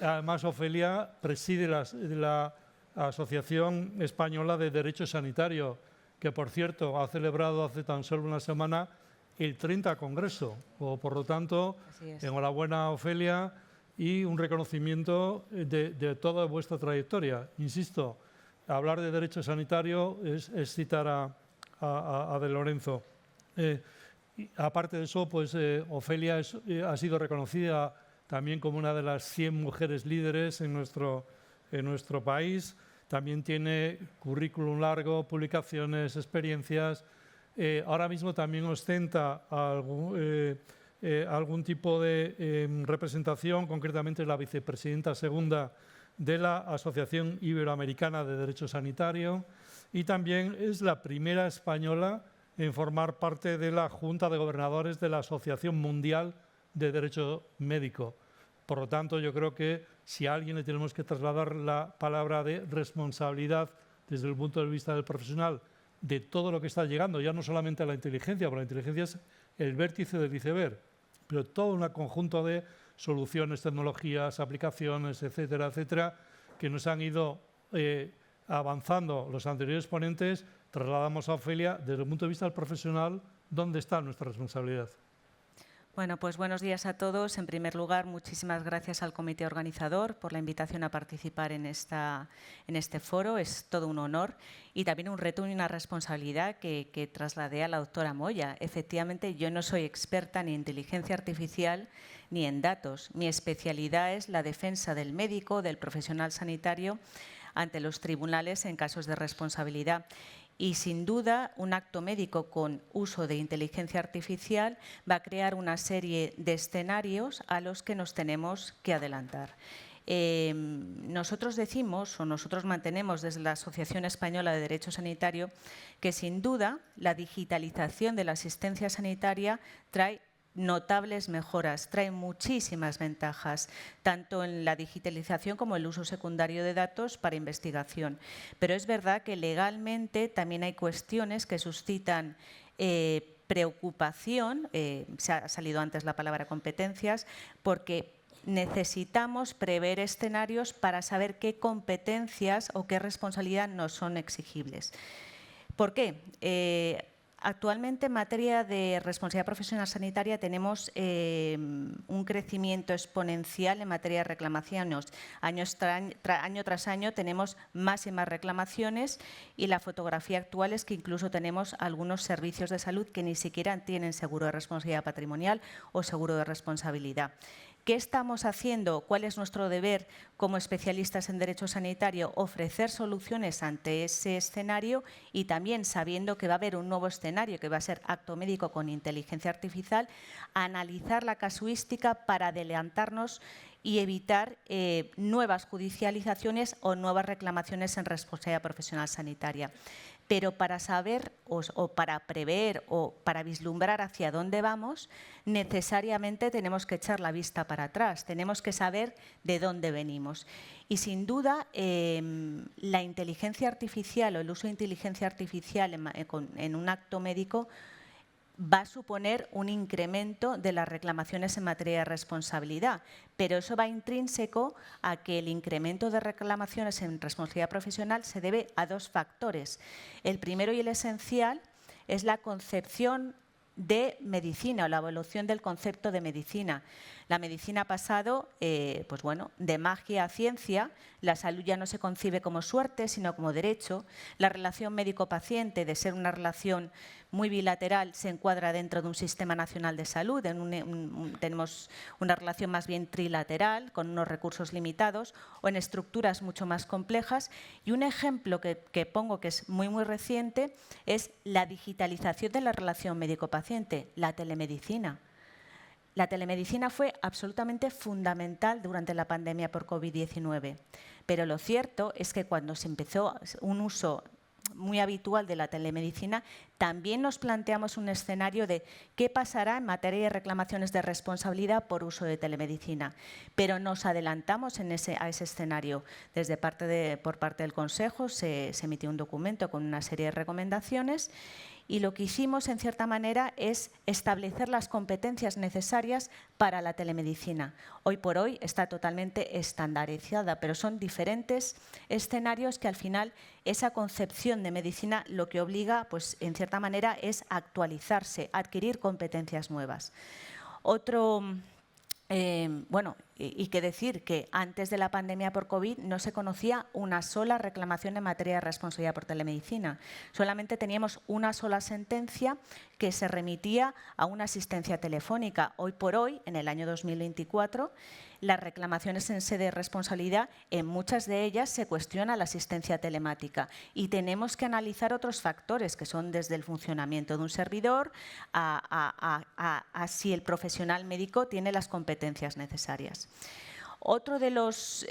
Además, Ofelia preside la Asociación Española de Derecho Sanitario, que por cierto ha celebrado hace tan solo una semana el 30 Congreso. Por lo tanto, enhorabuena Ofelia y un reconocimiento de toda vuestra trayectoria. Insisto, hablar de derecho sanitario es citar a De Lorenzo. Aparte de eso, pues Ofelia ha sido reconocida también como una de las 100 mujeres líderes en nuestro país. También tiene currículum largo, publicaciones, experiencias. Ahora mismo también ostenta algún tipo de representación, concretamente la vicepresidenta segunda de la Asociación Iberoamericana de Derecho Sanitario, y también es la primera española en formar parte de la Junta de Gobernadores de la Asociación Mundial de Derecho Médico. Por lo tanto, yo creo que si a alguien le tenemos que trasladar la palabra de responsabilidad desde el punto de vista del profesional de todo lo que está llegando, ya no solamente a la inteligencia, porque la inteligencia es el vértice del iceberg, pero todo un conjunto de soluciones, tecnologías, aplicaciones, etcétera, etcétera, que nos han ido avanzando los anteriores ponentes. Trasladamos a Ofelia, desde el punto de vista del profesional, ¿dónde está nuestra responsabilidad? Bueno, pues buenos días a todos. En primer lugar, muchísimas gracias al comité organizador por la invitación a participar en este foro. Es todo un honor y también un reto y una responsabilidad que trasladé a la doctora Moya. Efectivamente, yo no soy experta ni en inteligencia artificial ni en datos. Mi especialidad es la defensa del médico, del profesional sanitario, ante los tribunales en casos de responsabilidad. Y sin duda, un acto médico con uso de inteligencia artificial va a crear una serie de escenarios a los que nos tenemos que adelantar. Nosotros decimos, o nosotros mantenemos desde la Asociación Española de Derecho Sanitario, que sin duda la digitalización de la asistencia sanitaria trae notables mejoras, trae muchísimas ventajas, tanto en la digitalización como el uso secundario de datos para investigación. Pero es verdad que legalmente también hay cuestiones que suscitan preocupación, se ha salido antes la palabra competencias, porque necesitamos prever escenarios para saber qué competencias o qué responsabilidad nos son exigibles. ¿Por qué? Actualmente, en materia de responsabilidad profesional sanitaria, tenemos un crecimiento exponencial en materia de reclamaciones. Año tras año tenemos más y más reclamaciones y la fotografía actual es que incluso tenemos algunos servicios de salud que ni siquiera tienen seguro de responsabilidad patrimonial o seguro de responsabilidad. ¿Qué estamos haciendo? ¿Cuál es nuestro deber como especialistas en derecho sanitario? Ofrecer soluciones ante ese escenario y también sabiendo que va a haber un nuevo escenario que va a ser acto médico con inteligencia artificial, analizar la casuística para adelantarnos y evitar nuevas judicializaciones o nuevas reclamaciones en responsabilidad profesional sanitaria. Pero para saber o para prever o para vislumbrar hacia dónde vamos, necesariamente tenemos que echar la vista para atrás, tenemos que saber de dónde venimos. Y sin duda, la inteligencia artificial o el uso de inteligencia artificial en un acto médico va a suponer un incremento de las reclamaciones en materia de responsabilidad, pero eso va intrínseco a que el incremento de reclamaciones en responsabilidad profesional se debe a dos factores. El primero y el esencial es la concepción de medicina o la evolución del concepto de medicina. La medicina ha pasado pues bueno, de magia a ciencia, la salud ya no se concibe como suerte, sino como derecho. La relación médico-paciente, de ser una relación muy bilateral, se encuadra dentro de un sistema nacional de salud. Tenemos una relación más bien trilateral, con unos recursos limitados, o en estructuras mucho más complejas. Y un ejemplo que pongo, que es muy reciente, es la digitalización de la relación médico-paciente, la telemedicina. La telemedicina fue absolutamente fundamental durante la pandemia por COVID-19, pero lo cierto es que cuando se empezó un uso muy habitual de la telemedicina, también nos planteamos un escenario de qué pasará en materia de reclamaciones de responsabilidad por uso de telemedicina. Pero nos adelantamos a ese escenario. Por parte del Consejo se emitió un documento con una serie de recomendaciones Y lo que hicimos, en cierta manera, es establecer las competencias necesarias para la telemedicina. Hoy por hoy está totalmente estandarizada, pero son diferentes escenarios que al final esa concepción de medicina lo que obliga, pues, en cierta manera, es actualizarse, adquirir competencias nuevas. Bueno, y que decir que antes de la pandemia por COVID no se conocía una sola reclamación en materia de responsabilidad por telemedicina. Solamente teníamos una sola sentencia que se remitía a una asistencia telefónica. Hoy por hoy, en el año 2024, las reclamaciones en sede de responsabilidad, en muchas de ellas se cuestiona la asistencia telemática y tenemos que analizar otros factores que son desde el funcionamiento de un servidor a si el profesional médico tiene las competencias necesarias. Otro de los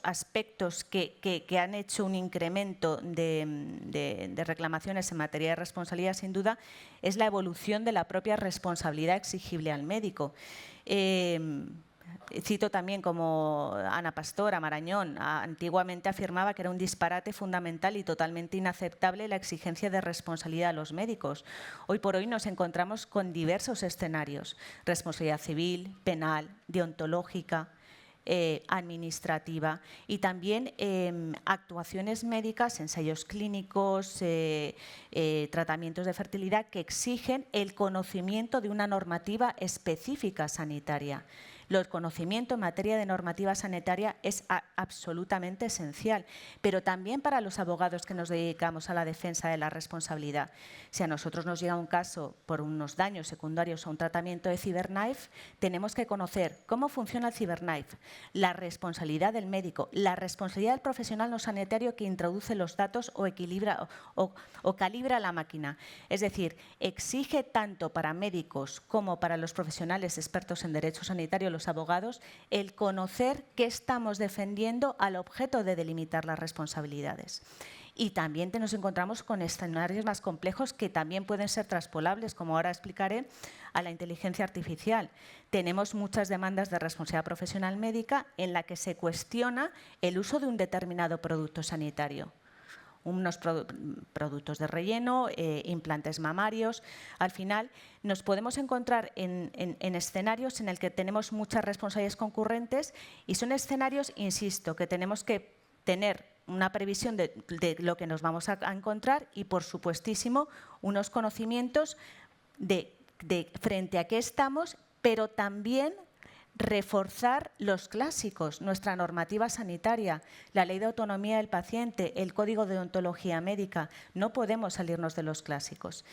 aspectos que han hecho un incremento de reclamaciones en materia de responsabilidad, sin duda, es la evolución de la propia responsabilidad exigible al médico. Cito también como Ana Pastor, Marañón, antiguamente afirmaba que era un disparate fundamental y totalmente inaceptable la exigencia de responsabilidad a los médicos. Hoy por hoy nos encontramos con diversos escenarios: responsabilidad civil, penal, deontológica, administrativa y también actuaciones médicas, ensayos clínicos, tratamientos de fertilidad que exigen el conocimiento de una normativa específica sanitaria. El conocimiento en materia de normativa sanitaria es absolutamente esencial, pero también para los abogados que nos dedicamos a la defensa de la responsabilidad. Si a nosotros nos llega un caso por unos daños secundarios a un tratamiento de CyberKnife, tenemos que conocer cómo funciona el CyberKnife, la responsabilidad del médico, la responsabilidad del profesional no sanitario que introduce los datos o equilibra o calibra la máquina. Es decir, exige tanto para médicos como para los profesionales expertos en derecho sanitario, los abogados, el conocer qué estamos defendiendo al objeto de delimitar las responsabilidades. Y también nos encontramos con escenarios más complejos que también pueden ser traspolables, como ahora explicaré, a la inteligencia artificial. Tenemos muchas demandas de responsabilidad profesional médica en la que se cuestiona el uso de un determinado producto sanitario. Unos productos de relleno, implantes mamarios. Al final nos podemos encontrar en escenarios en el que tenemos muchas responsabilidades concurrentes y son escenarios, insisto, que tenemos que tener una previsión de lo que nos vamos a encontrar y, por supuestísimo, unos conocimientos de frente a qué estamos, pero también reforzar los clásicos, nuestra normativa sanitaria, la Ley de Autonomía del Paciente, el Código de Deontología Médica. No podemos salirnos de los clásicos.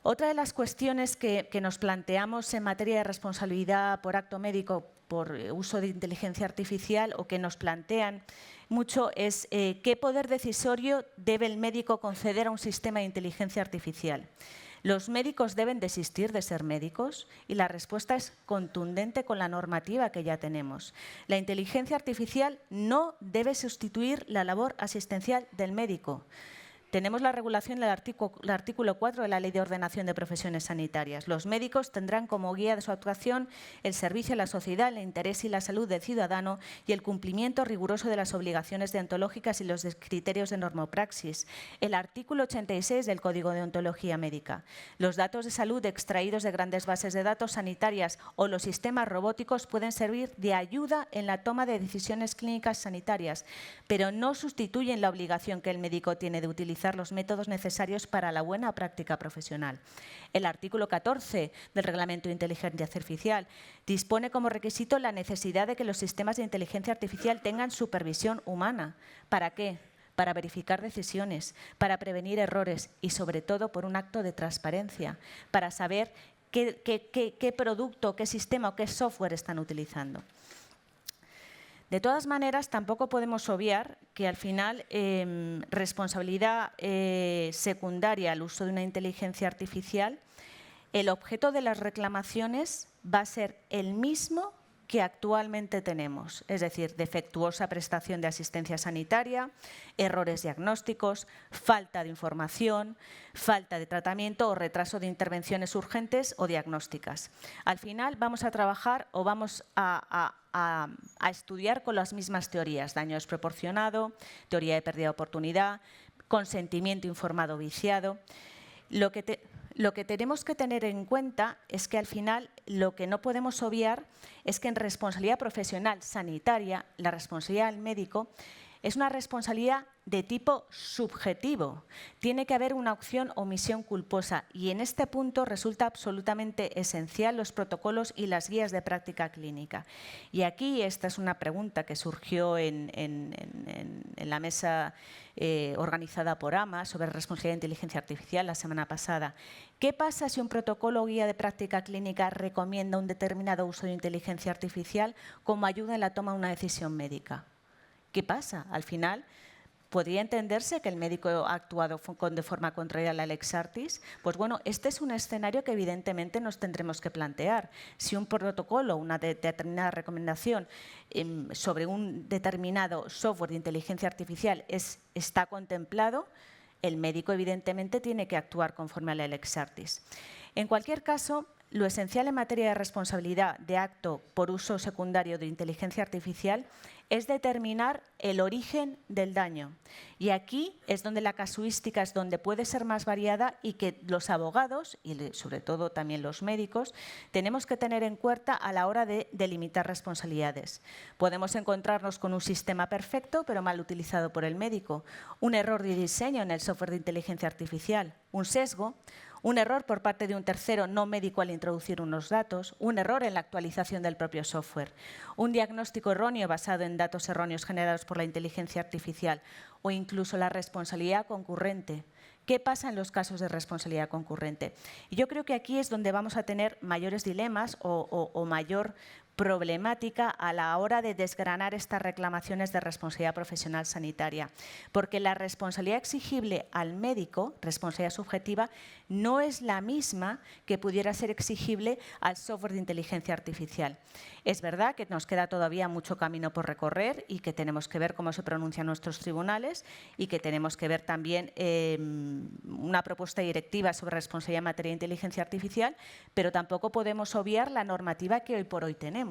Otra de las cuestiones que nos planteamos en materia de responsabilidad por acto médico por uso de inteligencia artificial o que nos plantean mucho es qué poder decisorio debe el médico conceder a un sistema de inteligencia artificial. ¿Los médicos deben desistir de ser médicos? Y la respuesta es contundente con la normativa que ya tenemos. La inteligencia artificial no debe sustituir la labor asistencial del médico. Tenemos la regulación del artículo 4 de la Ley de Ordenación de Profesiones Sanitarias. Los médicos tendrán como guía de su actuación el servicio a la sociedad, el interés y la salud del ciudadano y el cumplimiento riguroso de las obligaciones deontológicas y los criterios de normopraxis. El artículo 86 del Código de Deontología Médica. Los datos de salud extraídos de grandes bases de datos sanitarias o los sistemas robóticos pueden servir de ayuda en la toma de decisiones clínicas sanitarias, pero no sustituyen la obligación que el médico tiene de utilizar los métodos necesarios para la buena práctica profesional. El artículo 14 del Reglamento de Inteligencia Artificial dispone como requisito la necesidad de que los sistemas de inteligencia artificial tengan supervisión humana. ¿Para qué? Para verificar decisiones, para prevenir errores y, sobre todo, por un acto de transparencia, para saber qué producto, qué sistema o qué software están utilizando. De todas maneras, tampoco podemos obviar que al final responsabilidad secundaria al uso de una inteligencia artificial, el objeto de las reclamaciones va a ser el mismo que actualmente tenemos, es decir, defectuosa prestación de asistencia sanitaria, errores diagnósticos, falta de información, falta de tratamiento o retraso de intervenciones urgentes o diagnósticas. Al final vamos a trabajar o vamos a estudiar con las mismas teorías: daño desproporcionado, teoría de pérdida de oportunidad, consentimiento informado viciado. Lo que tenemos que tener en cuenta es que al final lo que no podemos obviar es que en responsabilidad profesional sanitaria, la responsabilidad del médico es una responsabilidad de tipo subjetivo. Tiene que haber una opción o omisión culposa y en este punto resulta absolutamente esencial los protocolos y las guías de práctica clínica. Y aquí esta es una pregunta que surgió en la mesa organizada por AMA sobre responsabilidad de inteligencia artificial la semana pasada. ¿Qué pasa si un protocolo o guía de práctica clínica recomienda un determinado uso de inteligencia artificial como ayuda en la toma de una decisión médica? ¿Qué pasa? Al final, ¿podría entenderse que el médico ha actuado de forma contraria a la lex artis? Pues bueno, este es un escenario que evidentemente nos tendremos que plantear. Si un protocolo, una determinada recomendación sobre un determinado software de inteligencia artificial está contemplado, el médico evidentemente tiene que actuar conforme a la lex artis. En cualquier caso, lo esencial en materia de responsabilidad de acto por uso secundario de inteligencia artificial es determinar el origen del daño. Y aquí es donde la casuística es donde puede ser más variada y que los abogados, y sobre todo también los médicos, tenemos que tener en cuenta a la hora de delimitar responsabilidades. Podemos encontrarnos con un sistema perfecto, pero mal utilizado por el médico, un error de diseño en el software de inteligencia artificial, un sesgo, un error por parte de un tercero no médico al introducir unos datos, un error en la actualización del propio software, un diagnóstico erróneo basado en datos erróneos generados por la inteligencia artificial o incluso la responsabilidad concurrente. ¿Qué pasa en los casos de responsabilidad concurrente? Y yo creo que aquí es donde vamos a tener mayores dilemas o mayor problemática a la hora de desgranar estas reclamaciones de responsabilidad profesional sanitaria, porque la responsabilidad exigible al médico, responsabilidad subjetiva, no es la misma que pudiera ser exigible al software de inteligencia artificial. Es verdad que nos queda todavía mucho camino por recorrer y que tenemos que ver cómo se pronuncian nuestros tribunales y que tenemos que ver también una propuesta directiva sobre responsabilidad en materia de inteligencia artificial, pero tampoco podemos obviar la normativa que hoy por hoy tenemos.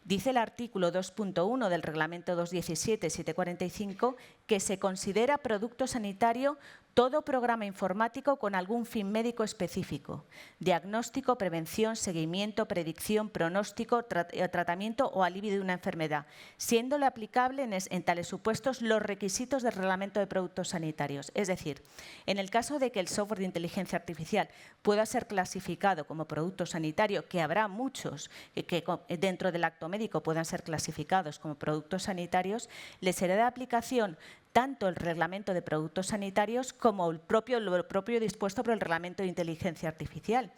Dice el artículo 2.1 del Reglamento 217-745 que se considera producto sanitario todo programa informático con algún fin médico específico, diagnóstico, prevención, seguimiento, predicción, pronóstico, tratamiento o alivio de una enfermedad, siéndole aplicable en tales supuestos los requisitos del Reglamento de Productos Sanitarios. Es decir, en el caso de que el software de inteligencia artificial pueda ser clasificado como producto sanitario, que habrá muchos que dentro del acto médico puedan ser clasificados como productos sanitarios, le será de aplicación tanto el Reglamento de Productos Sanitarios como lo propio dispuesto por el Reglamento de Inteligencia Artificial.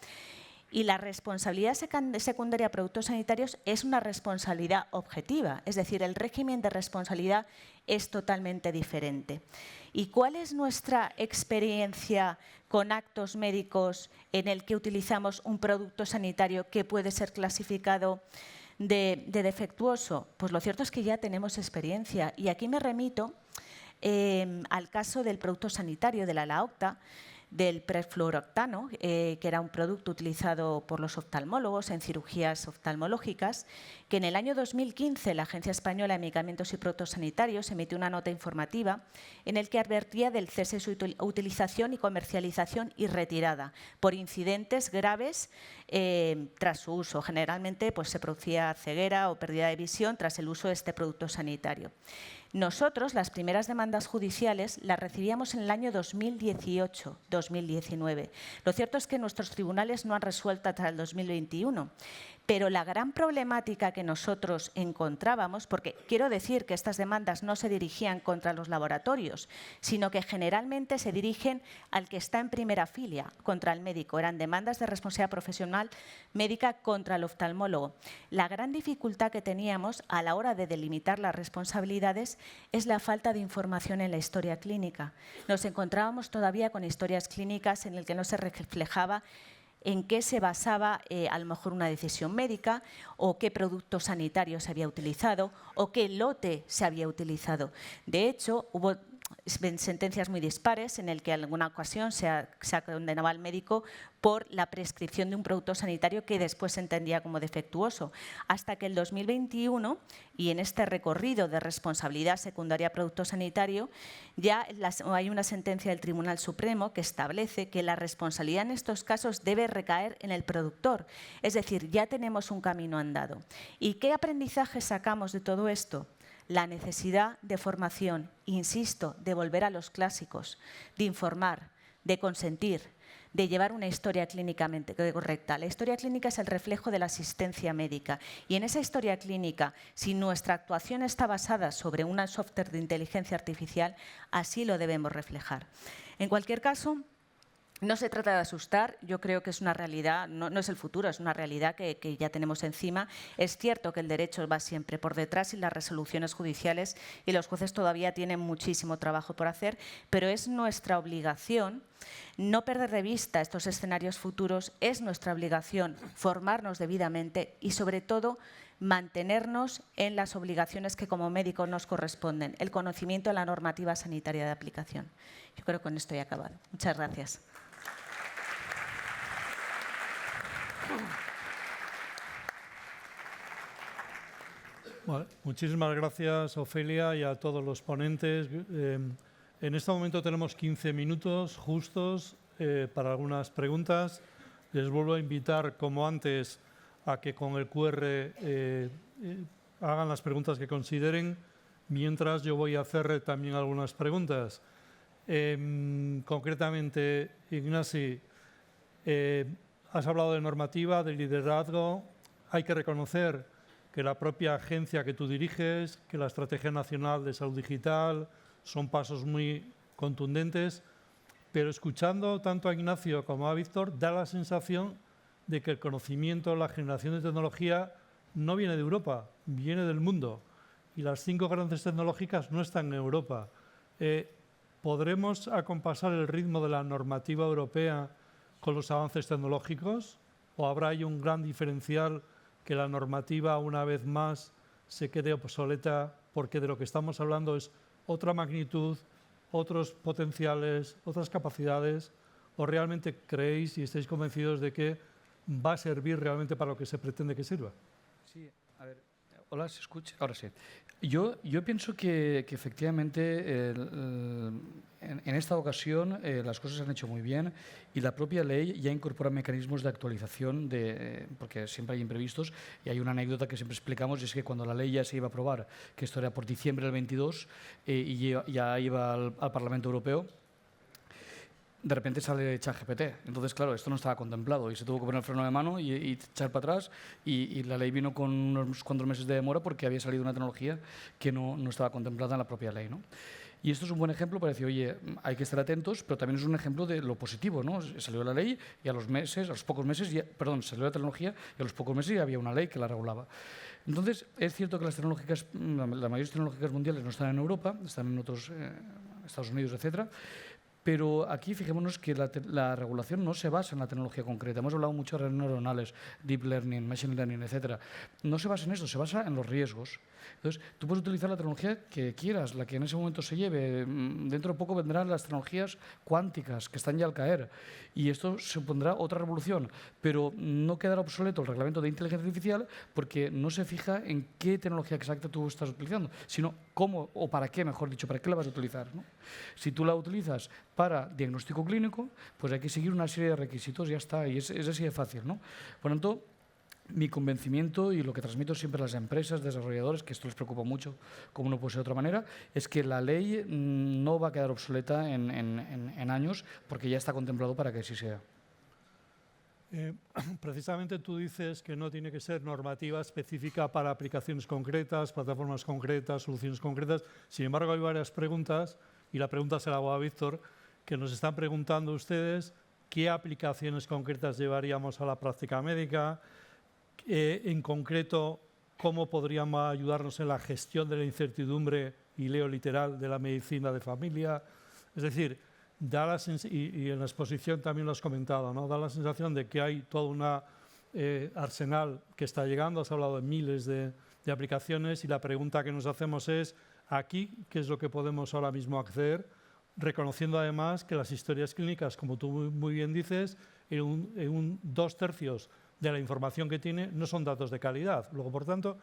Y la responsabilidad secundaria a productos sanitarios es una responsabilidad objetiva, es decir, el régimen de responsabilidad es totalmente diferente. ¿Y cuál es nuestra experiencia con actos médicos en el que utilizamos un producto sanitario que puede ser clasificado de defectuoso? Pues lo cierto es que ya tenemos experiencia y aquí me remito al caso del producto sanitario de la Laocta, del perfluorooctano, que era un producto utilizado por los oftalmólogos en cirugías oftalmológicas, que en el año 2015 la Agencia Española de Medicamentos y Productos Sanitarios emitió una nota informativa en el que advertía del cese de su utilización y comercialización y retirada por incidentes graves tras su uso. Generalmente pues, se producía ceguera o pérdida de visión tras el uso de este producto sanitario. Nosotros, las primeras demandas judiciales, las recibíamos en el año 2018-2019. Lo cierto es que nuestros tribunales no han resuelto hasta el 2021. Pero la gran problemática que nosotros encontrábamos, porque quiero decir que estas demandas no se dirigían contra los laboratorios, sino que generalmente se dirigen al que está en primera fila, contra el médico. Eran demandas de responsabilidad profesional médica contra el oftalmólogo. La gran dificultad que teníamos a la hora de delimitar las responsabilidades es la falta de información en la historia clínica. Nos encontrábamos todavía con historias clínicas en las que no se reflejaba en qué se basaba a lo mejor una decisión médica o qué producto sanitario se había utilizado o qué lote se había utilizado. De hecho, hubo sentencias muy dispares en el que en alguna ocasión se ha condenado al médico por la prescripción de un producto sanitario que después se entendía como defectuoso. Hasta que el 2021, y en este recorrido de responsabilidad secundaria producto sanitario, ya hay una sentencia del Tribunal Supremo que establece que la responsabilidad en estos casos debe recaer en el productor. Es decir, ya tenemos un camino andado. ¿Y qué aprendizaje sacamos de todo esto? La necesidad de formación, insisto, de volver a los clásicos, de informar, de consentir, de llevar una historia clínicamente correcta. La historia clínica es el reflejo de la asistencia médica y en esa historia clínica, si nuestra actuación está basada sobre un software de inteligencia artificial, así lo debemos reflejar. En cualquier caso, no se trata de asustar, yo creo que es una realidad, no es el futuro, es una realidad que ya tenemos encima. Es cierto que el derecho va siempre por detrás y las resoluciones judiciales y los jueces todavía tienen muchísimo trabajo por hacer, pero es nuestra obligación no perder de vista estos escenarios futuros, es nuestra obligación formarnos debidamente y sobre todo mantenernos en las obligaciones que como médicos nos corresponden, el conocimiento de la normativa sanitaria de aplicación. Yo creo que con esto he acabado. Muchas gracias. Bueno, muchísimas gracias, Ofelia, y a todos los ponentes. En este momento tenemos 15 minutos justos para algunas preguntas. Les vuelvo a invitar, como antes, a que con el QR hagan las preguntas que consideren, mientras yo voy a hacer también algunas preguntas. Concretamente, Ignasi, has hablado de normativa, de liderazgo. Hay que reconocer que la propia agencia que tú diriges, que la Estrategia Nacional de Salud Digital, son pasos muy contundentes, pero escuchando tanto a Ignacio como a Víctor, da la sensación de que el conocimiento, la generación de tecnología no viene de Europa, viene del mundo. Y las 5 grandes tecnológicas no están en Europa. ¿Podremos acompasar el ritmo de la normativa europea con los avances tecnológicos? ¿O habrá ahí un gran diferencial que la normativa, una vez más, se quede obsoleta porque de lo que estamos hablando es otra magnitud, otros potenciales, otras capacidades? ¿O realmente creéis y estáis convencidos de que va a servir realmente para lo que se pretende que sirva? Sí, a ver, hola, ¿se escucha? Ahora sí. Yo pienso que efectivamente en esta ocasión las cosas se han hecho muy bien y la propia ley ya incorpora mecanismos de actualización, porque siempre hay imprevistos, y hay una anécdota que siempre explicamos, y es que cuando la ley ya se iba a aprobar, que esto era por diciembre del 22, y ya iba al Parlamento Europeo, de repente sale ChatGPT. Entonces, claro, esto no estaba contemplado y se tuvo que poner freno de mano y echar para atrás y la ley vino con unos cuantos meses de demora porque había salido una tecnología que no estaba contemplada en la propia ley, ¿no? Y esto es un buen ejemplo para decir, oye, hay que estar atentos, pero también es un ejemplo de lo positivo, ¿no? Salió la ley y a los pocos meses, salió la tecnología y a los pocos meses ya había una ley que la regulaba. Entonces, es cierto que las mayores tecnológicas mundiales no están en Europa, están en otros, Estados Unidos, etcétera. Pero aquí fijémonos que la regulación no se basa en la tecnología concreta. Hemos hablado mucho de redes neuronales, deep learning, machine learning, etc. No se basa en eso, se basa en los riesgos. Entonces, tú puedes utilizar la tecnología que quieras, la que en ese momento se lleve. Dentro de poco vendrán las tecnologías cuánticas, que están ya al caer. Y esto supondrá otra revolución. Pero no quedará obsoleto el reglamento de inteligencia artificial porque no se fija en qué tecnología exacta tú estás utilizando, sino cómo, o para qué, mejor dicho, para qué la vas a utilizar, ¿no? Si tú la utilizas para diagnóstico clínico, pues hay que seguir una serie de requisitos y ya está, y es así de fácil, ¿no? Por lo tanto, mi convencimiento y lo que transmito siempre a las empresas, desarrolladores, que esto les preocupa mucho, como no puede ser de otra manera, es que la ley no va a quedar obsoleta en años porque ya está contemplado para que así sea. Precisamente tú dices que no tiene que ser normativa específica para aplicaciones concretas, plataformas concretas, soluciones concretas. Sin embargo, hay varias preguntas, y la pregunta se la hago a Víctor, que nos están preguntando ustedes qué aplicaciones concretas llevaríamos a la práctica médica, en concreto, cómo podrían ayudarnos en la gestión de la incertidumbre, y leo literal, de la medicina de familia. Es decir, y en la exposición también lo has comentado, ¿no? Da la sensación de que hay todo un arsenal que está llegando. Has hablado de miles de de aplicaciones y la pregunta que nos hacemos es, aquí, ¿qué es lo que podemos ahora mismo acceder? Reconociendo además que las historias clínicas, como tú muy bien dices, en un 2/3 de la información que tiene no son datos de calidad. Luego, por tanto,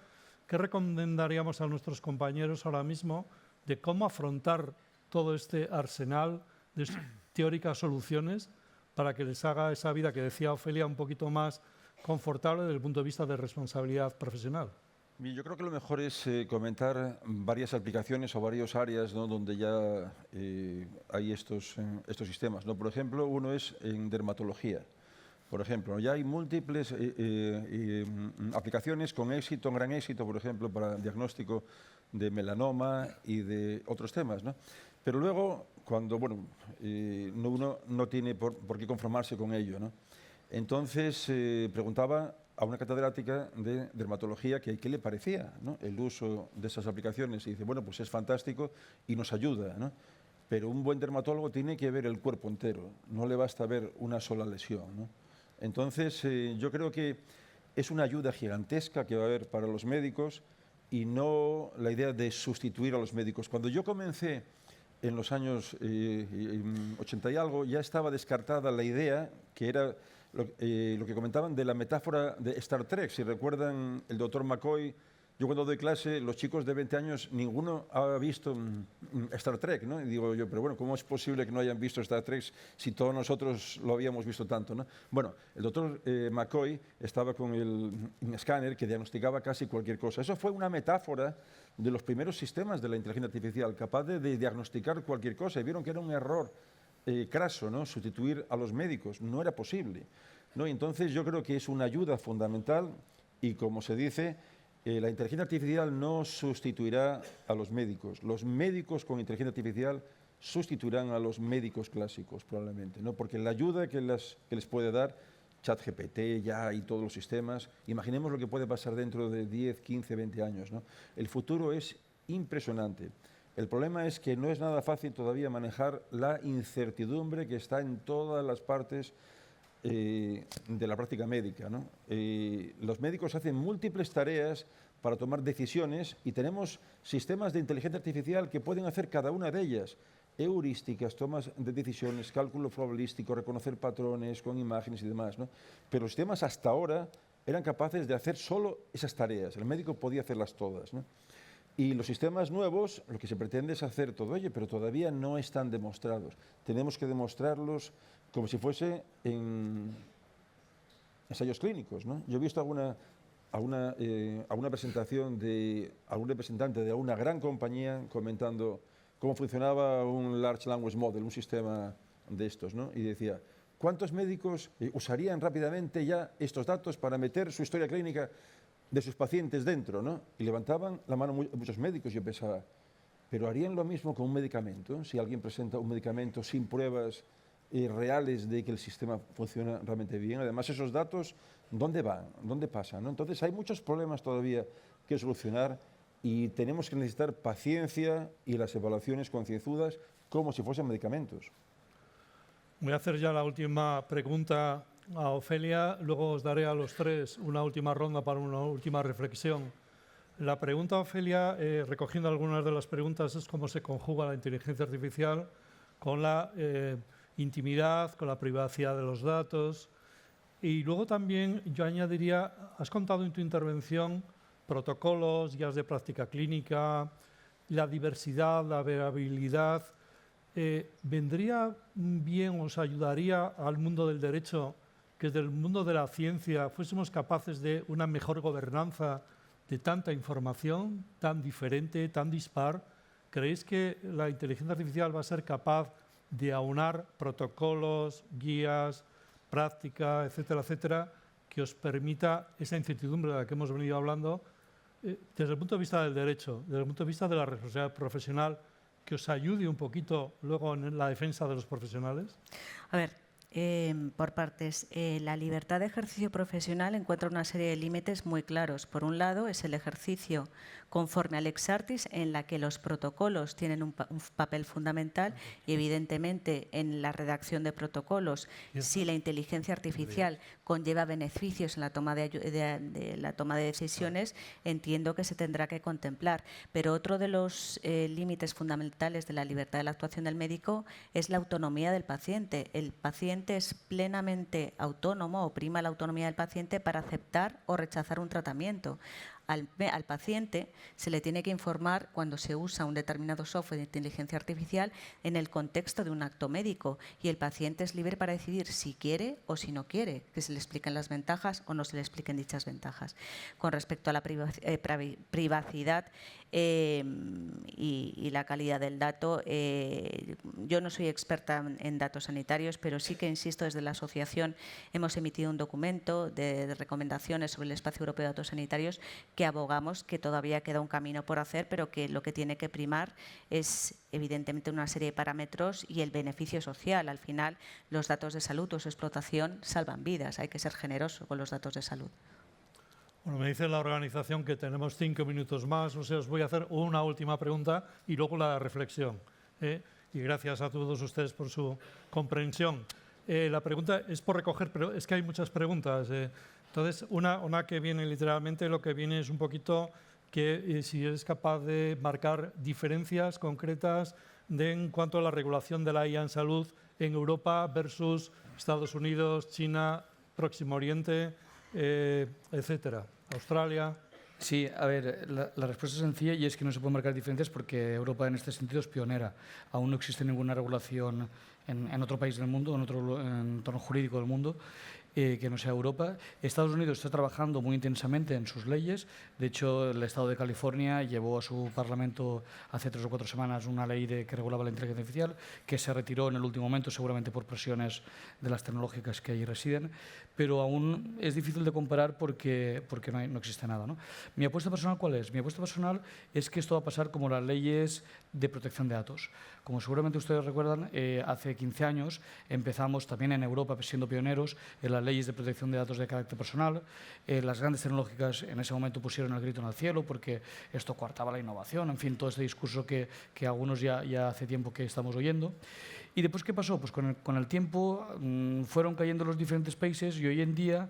¿qué recomendaríamos a nuestros compañeros ahora mismo de cómo afrontar todo este arsenal de teóricas soluciones para que les haga esa vida que decía Ofelia un poquito más confortable desde el punto de vista de responsabilidad profesional? Yo creo que lo mejor es comentar varias aplicaciones o varias áreas, ¿no?, donde ya hay estos sistemas, ¿no? Por ejemplo, uno es en dermatología. Por ejemplo, ya hay múltiples aplicaciones con éxito, gran éxito, por ejemplo, para diagnóstico de melanoma y de otros temas, ¿no? Pero luego, cuando uno no tiene por qué conformarse con ello, ¿no? Entonces, preguntaba a una catedrática de dermatología que qué le parecía, ¿no?, el uso de esas aplicaciones. Y dice, bueno, pues es fantástico y nos ayuda, ¿no? Pero un buen dermatólogo tiene que ver el cuerpo entero, no le basta ver una sola lesión, ¿no? Entonces, yo creo que es una ayuda gigantesca que va a haber para los médicos y no la idea de sustituir a los médicos. Cuando yo comencé en los años 80 y algo, ya estaba descartada la idea que era lo que comentaban de la metáfora de Star Trek. Si recuerdan el doctor McCoy, yo cuando doy clase, los chicos de 20 años, ninguno ha visto Star Trek, ¿no? Y digo yo, pero bueno, ¿cómo es posible que no hayan visto Star Trek si todos nosotros lo habíamos visto tanto, ¿no? Bueno, el doctor McCoy estaba con el escáner que diagnosticaba casi cualquier cosa. Eso fue una metáfora de los primeros sistemas de la inteligencia artificial, capaz de diagnosticar cualquier cosa. Y vieron que era un error craso, ¿no?, sustituir a los médicos. No era posible, ¿no? Y entonces yo creo que es una ayuda fundamental y, como se dice, la inteligencia artificial no sustituirá a los médicos. Los médicos con inteligencia artificial sustituirán a los médicos clásicos, probablemente, ¿no? Porque la ayuda que les puede dar ChatGPT ya y todos los sistemas, imaginemos lo que puede pasar dentro de 10, 15, 20 años, ¿no? El futuro es impresionante. El problema es que no es nada fácil todavía manejar la incertidumbre que está en todas las partes de la práctica médica, ¿no? Los médicos hacen múltiples tareas para tomar decisiones y tenemos sistemas de inteligencia artificial que pueden hacer cada una de ellas. Heurísticas, tomas de decisiones, cálculo probabilístico, reconocer patrones con imágenes y demás, ¿no? Pero los sistemas hasta ahora eran capaces de hacer solo esas tareas. El médico podía hacerlas todas, ¿no? Y los sistemas nuevos, lo que se pretende es hacer todo ello, pero todavía no están demostrados. Tenemos que demostrarlos como si fuese en ensayos clínicos, ¿no? Yo he visto alguna presentación de algún representante de una gran compañía comentando cómo funcionaba un Large Language Model, un sistema de estos, ¿no? Y decía, ¿cuántos médicos usarían rápidamente ya estos datos para meter su historia clínica de sus pacientes dentro, ¿no? Y levantaban la mano muchos médicos. Yo pensaba, ¿pero harían lo mismo con un medicamento? Si alguien presenta un medicamento sin pruebas reales de que el sistema funciona realmente bien. Además, esos datos, ¿dónde van? ¿Dónde pasan, ¿no? Entonces, hay muchos problemas todavía que solucionar y tenemos que necesitar paciencia y las evaluaciones concienzudas como si fuesen medicamentos. Voy a hacer ya la última pregunta a Ofelia, luego os daré a los tres una última ronda para una última reflexión. La pregunta, Ofelia, recogiendo algunas de las preguntas, es cómo se conjuga la inteligencia artificial con la intimidad, con la privacidad de los datos. Y luego también yo añadiría, has contado en tu intervención protocolos, guías de práctica clínica, la diversidad, la variabilidad. ¿Vendría bien, os ayudaría al mundo del derecho que desde el mundo de la ciencia fuésemos capaces de una mejor gobernanza de tanta información tan diferente, tan dispar? ¿Creéis que la inteligencia artificial va a ser capaz de aunar protocolos, guías, práctica, etcétera, etcétera, que os permita esa incertidumbre de la que hemos venido hablando desde el punto de vista del derecho, desde el punto de vista de la responsabilidad profesional, que os ayude un poquito luego en la defensa de los profesionales? A ver, Por partes. La libertad de ejercicio profesional encuentra una serie de límites muy claros. Por un lado, es el ejercicio conforme al Lex Artis, en la que los protocolos tienen un papel fundamental y, evidentemente, en la redacción de protocolos, si la inteligencia artificial conlleva beneficios en la toma de decisiones, entiendo que se tendrá que contemplar. Pero otro de los límites fundamentales de la libertad de la actuación del médico es la autonomía del paciente. El paciente es plenamente autónomo o prima la autonomía del paciente para aceptar o rechazar un tratamiento. Al paciente se le tiene que informar cuando se usa un determinado software de inteligencia artificial en el contexto de un acto médico, y el paciente es libre para decidir si quiere o si no quiere que se le expliquen las ventajas o no se le expliquen dichas ventajas. Con respecto a la privacidad y la calidad del dato, yo no soy experta en datos sanitarios, pero sí que, insisto, desde la asociación hemos emitido un documento de recomendaciones sobre el espacio europeo de datos sanitarios, que abogamos que todavía queda un camino por hacer, pero que lo que tiene que primar es evidentemente una serie de parámetros y el beneficio social. Al final, los datos de salud o su explotación salvan vidas. Hay que ser generoso con los datos de salud. Bueno, me dice la organización que tenemos 5 minutos más, o sea, os voy a hacer una última pregunta y luego la reflexión. Y gracias a todos ustedes por su comprensión. La pregunta es por recoger, pero es que hay muchas preguntas. Entonces, una que viene literalmente, lo que viene es un poquito que si eres capaz de marcar diferencias concretas en cuanto a la regulación de la IA en salud en Europa versus Estados Unidos, China, Próximo Oriente, etcétera, Australia. Sí, a ver, la respuesta es sencilla, y es que no se pueden marcar diferencias porque Europa en este sentido es pionera. Aún no existe ninguna regulación en otro país del mundo, en otro entorno jurídico del mundo, que no sea Europa. Estados Unidos está trabajando muy intensamente en sus leyes. De hecho, el Estado de California llevó a su Parlamento hace 3 o 4 semanas una ley que regulaba la inteligencia artificial, que se retiró en el último momento, seguramente por presiones de las tecnológicas que allí residen. Pero aún es difícil de comparar porque no existe nada, ¿no? ¿Mi apuesta personal cuál es? Mi apuesta personal es que esto va a pasar como las leyes de protección de datos. Como seguramente ustedes recuerdan, hace 15 años empezamos también en Europa, siendo pioneros en las leyes de protección de datos de carácter personal. Las grandes tecnológicas en ese momento pusieron el grito en el cielo porque esto coartaba la innovación, en fin, todo este discurso que algunos ya hace tiempo que estamos oyendo. ¿Y después qué pasó? Pues con el tiempo fueron cayendo los diferentes países, y hoy en día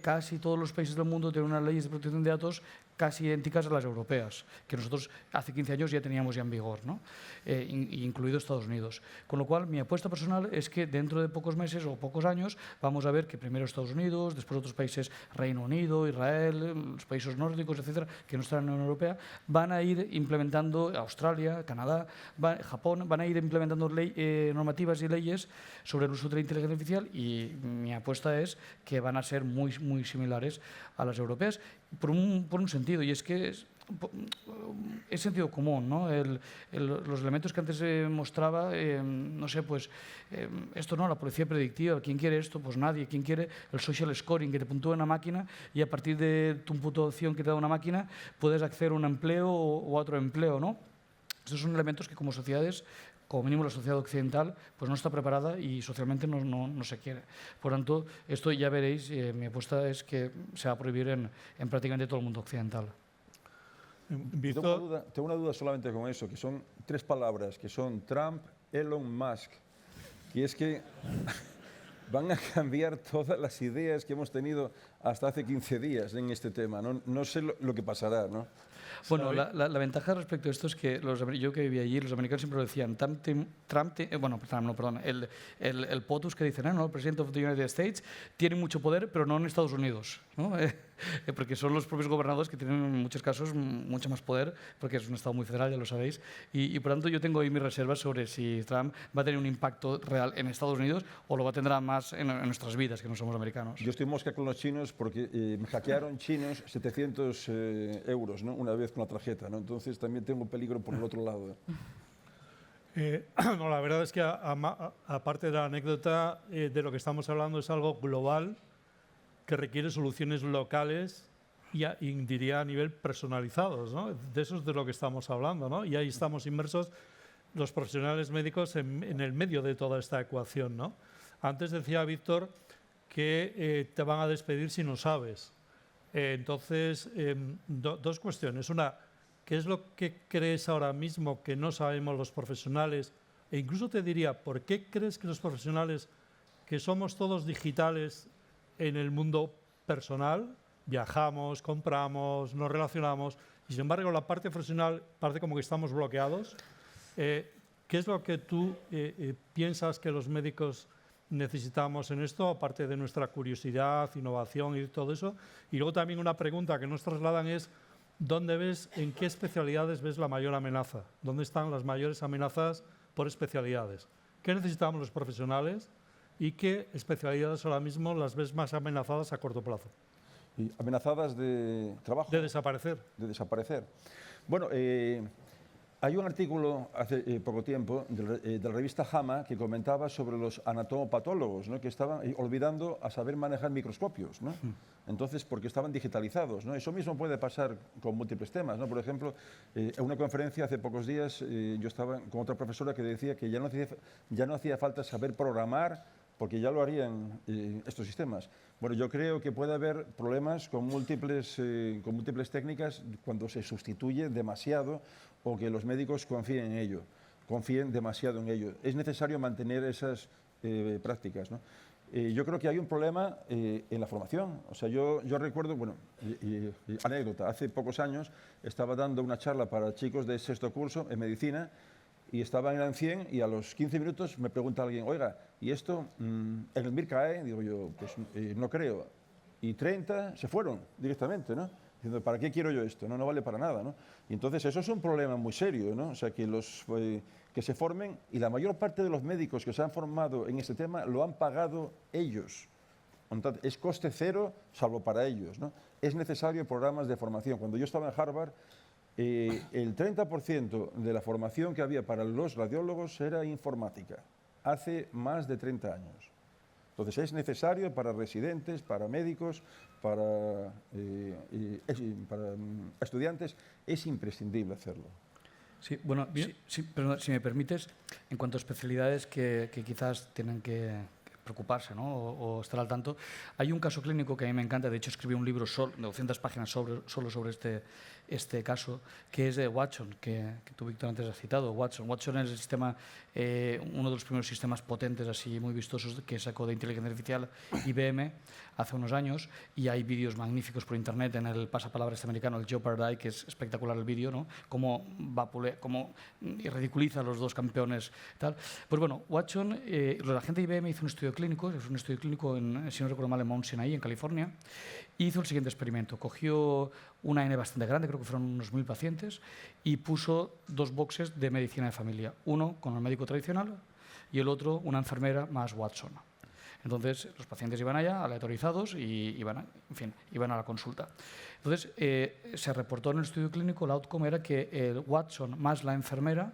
casi todos los países del mundo tienen unas leyes de protección de datos casi idénticas a las europeas, que nosotros hace 15 años ya teníamos en vigor, ¿no? Incluido Estados Unidos. Con lo cual, mi apuesta personal es que dentro de pocos meses o pocos años vamos a ver que primero Estados Unidos, después otros países, Reino Unido, Israel, los países nórdicos, etcétera, que no están en la Unión Europea, van a ir implementando, Australia, Canadá, Japón, van a ir implementando normativas y leyes sobre el uso de la inteligencia artificial, y mi apuesta es que van a ser muy, muy similares a las europeas por un sentido, y es que es sentido común, ¿no? Los elementos que antes mostraba, no sé, pues esto no, la policía predictiva, ¿quién quiere esto? Pues nadie. ¿Quién quiere el social scoring, que te puntúa una máquina y a partir de tu puntuación que te da una máquina puedes acceder a un empleo o a otro empleo, ¿no? Estos son elementos que como sociedades, como mínimo la sociedad occidental, pues no está preparada y socialmente no se quiere. Por tanto, esto ya veréis, mi apuesta es que se va a prohibir en prácticamente todo el mundo occidental. Tengo una duda solamente con eso, que son 3 palabras, que son Trump, Elon Musk, que es que van a cambiar todas las ideas que hemos tenido hasta hace 15 días en este tema. No sé lo que pasará, ¿no? Bueno, la ventaja respecto a esto es que yo que vivía allí, los americanos siempre lo decían, el POTUS que dicen, ¿no? El President of the United States tiene mucho poder, pero no en Estados Unidos, ¿no? Porque son los propios gobernadores que tienen en muchos casos mucho más poder, porque es un estado muy federal, ya lo sabéis, y por tanto yo tengo ahí mis reservas sobre si Trump va a tener un impacto real en Estados Unidos o lo va a tener más en nuestras vidas, que no somos americanos. Yo estoy mosca con los chinos porque me hackearon chinos 700 euros, ¿no? Una vez con la tarjeta, ¿no? Entonces también tengo peligro por el otro lado. No, la verdad es que aparte de la anécdota, de lo que estamos hablando es algo global que requiere soluciones locales y diría a nivel personalizados, ¿no? De eso es de lo que estamos hablando, ¿no? Y ahí estamos inmersos los profesionales médicos en el medio de toda esta ecuación, ¿no? Antes decía Víctor que te van a despedir si no sabes. Entonces, dos cuestiones. Una, ¿qué es lo que crees ahora mismo que no sabemos los profesionales? E incluso te diría, ¿por qué crees que los profesionales, que somos todos digitales en el mundo personal, viajamos, compramos, nos relacionamos, y sin embargo la parte profesional parece como que estamos bloqueados? ¿Qué es lo que tú piensas que los médicos necesitamos en esto, aparte de nuestra curiosidad, innovación y todo eso? Y luego también una pregunta que nos trasladan es, ¿dónde ves, en qué especialidades ves la mayor amenaza? ¿Dónde están las mayores amenazas por especialidades? ¿Qué necesitamos los profesionales y qué especialidades ahora mismo las ves más amenazadas a corto plazo? ¿Y amenazadas de trabajo? De desaparecer. De desaparecer. Bueno, hay un artículo hace poco tiempo de la revista JAMA que comentaba sobre los anatomopatólogos, ¿no?, que estaban olvidando a saber manejar microscopios, ¿no? Entonces, porque estaban digitalizados, ¿no? Eso mismo puede pasar con múltiples temas, ¿no? Por ejemplo, en una conferencia hace pocos días yo estaba con otra profesora que decía que ya no hacía falta saber programar porque ya lo harían estos sistemas. Bueno, yo creo que puede haber problemas con múltiples técnicas cuando se sustituye demasiado o que los médicos confíen en ello, confíen demasiado en ello. Es necesario mantener esas prácticas, ¿no? Yo creo que hay un problema en la formación. O sea, yo recuerdo, bueno, anécdota, hace pocos años estaba dando una charla para chicos de sexto curso en medicina y estaban en 100 y a los 15 minutos me pregunta alguien, oiga, ¿y esto en el MIR cae? Digo yo, pues no creo. Y 30 se fueron directamente, ¿no? Diciendo, ¿para qué quiero yo esto? No vale para nada, ¿no? Y entonces eso es un problema muy serio, ¿no? O sea, que se formen, y la mayor parte de los médicos que se han formado en este tema lo han pagado ellos. Entonces, es coste cero, salvo para ellos, ¿no? Es necesario programas de formación. Cuando yo estaba en Harvard, el 30% de la formación que había para los radiólogos era informática, hace más de 30 años. Entonces es necesario para residentes, para médicos, para estudiantes, es imprescindible hacerlo. Sí, bueno, perdón, si me permites, en cuanto a especialidades que quizás tienen que preocuparse, ¿no?, o estar al tanto. Hay un caso clínico que a mí me encanta, de hecho escribí un libro de 200 páginas solo sobre este caso, que es de Watson, que tú, Víctor, antes has citado. Watson es el sistema, uno de los primeros sistemas potentes, así muy vistosos, que sacó de inteligencia artificial IBM hace unos años, y hay vídeos magníficos por internet en el pasapalabra este americano, el Jeopardy, que es espectacular el vídeo, ¿no?, cómo ridiculiza a los dos campeones, tal. Pues bueno, Watson, la gente de IBM hizo un estudio clínico, es un estudio clínico, si no recuerdo mal, en Mount Sinai, en California, y hizo el siguiente experimento. Cogió una N bastante grande, creo que fueron unos 1000 pacientes, y puso 2 boxes de medicina de familia, uno con el médico tradicional y el otro una enfermera más Watson. Entonces, los pacientes iban allá, aleatorizados, y iban a la consulta. Entonces, se reportó en el estudio clínico, el outcome era que el Watson más la enfermera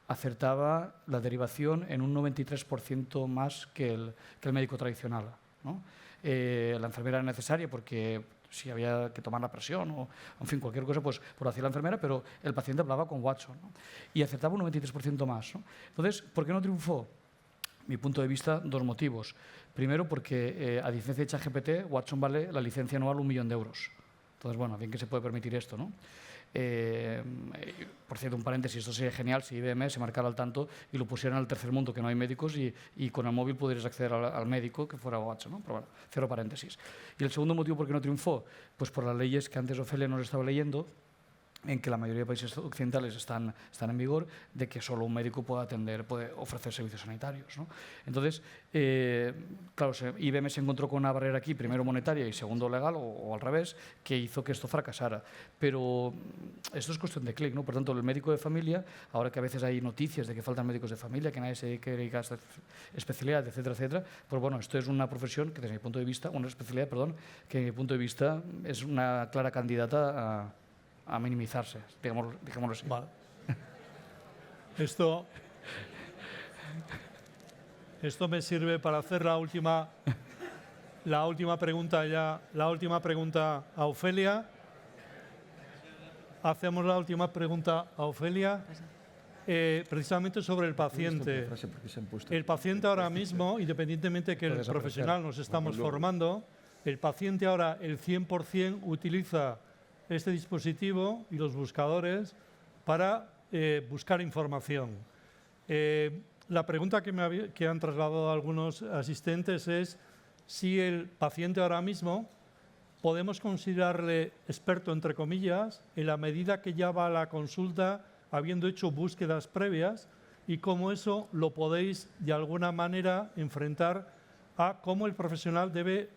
acertaba la derivación en un 93% más que el médico tradicional, ¿no? La enfermera era necesaria porque si había que tomar la presión o, en fin, cualquier cosa, pues lo hacía la enfermera, pero el paciente hablaba con Watson, ¿no?, y acertaba un 93% más, ¿no? Entonces, ¿por qué no triunfó? Mi punto de vista, 2 motivos. Primero, porque a diferencia de ChatGPT, Watson vale la licencia anual 1 millón de euros. Entonces, bueno, bien que se puede permitir esto, ¿no? Por cierto, un paréntesis, esto sería genial si IBM se marcara al tanto y lo pusieran al tercer mundo, que no hay médicos, y con el móvil pudieras acceder al médico que fuera Watson, ¿no? Pero bueno, cierro paréntesis. Y el segundo motivo por qué no triunfó, pues por las leyes que antes Ofelia nos estaba leyendo, en que la mayoría de países occidentales están en vigor, de que solo un médico puede ofrecer servicios sanitarios, ¿no? Entonces, claro, IBM se encontró con una barrera aquí, primero monetaria y segundo legal, o al revés, que hizo que esto fracasara. Pero esto es cuestión de clic, ¿no? Por tanto, el médico de familia, ahora que a veces hay noticias de que faltan médicos de familia, que nadie se dedica a esta especialidad, etcétera, etcétera, pues bueno, esto es una profesión que desde mi punto de vista, una especialidad, perdón, que desde mi punto de vista es una clara candidata a minimizarse, digámoslo así. Vale. Esto me sirve para hacer la última pregunta a Ofelia. Hacemos la última pregunta a Ofelia. precisamente sobre el paciente. El paciente ahora mismo, independientemente que el profesional nos estamos formando, el paciente ahora el 100% utiliza este dispositivo y los buscadores para buscar información. La pregunta que han trasladado algunos asistentes es si el paciente ahora mismo podemos considerarle experto, entre comillas, en la medida que ya va a la consulta habiendo hecho búsquedas previas y cómo eso lo podéis de alguna manera enfrentar a cómo el profesional debe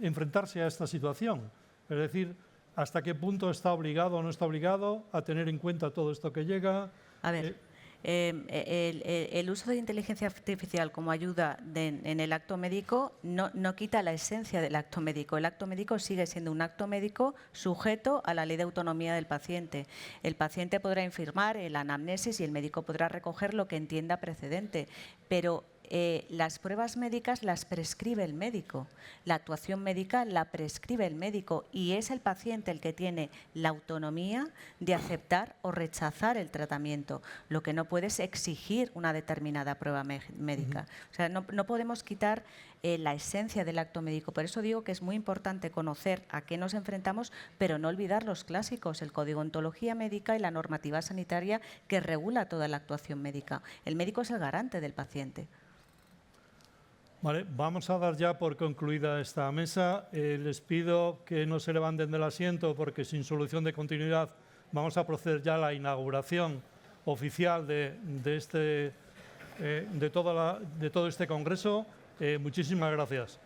enfrentarse a esta situación. Es decir, hasta qué punto está obligado o no está obligado a tener en cuenta todo esto que llega. A ver, el uso de inteligencia artificial como ayuda en el acto médico no quita la esencia del acto médico. El acto médico sigue siendo un acto médico sujeto a la ley de autonomía del paciente. El paciente podrá infirmar el anamnesis y el médico podrá recoger lo que entienda precedente, pero las pruebas médicas las prescribe el médico, la actuación médica la prescribe el médico y es el paciente el que tiene la autonomía de aceptar o rechazar el tratamiento. Lo que no puede es exigir una determinada prueba médica. O sea, no podemos quitar la esencia del acto médico. Por eso digo que es muy importante conocer a qué nos enfrentamos, pero no olvidar los clásicos, el Código de Ontología Médica y la normativa sanitaria que regula toda la actuación médica. El médico es el garante del paciente. Vale, vamos a dar ya por concluida esta mesa. Les pido que no se levanten del asiento porque sin solución de continuidad vamos a proceder ya a la inauguración oficial de todo este congreso. Muchísimas gracias.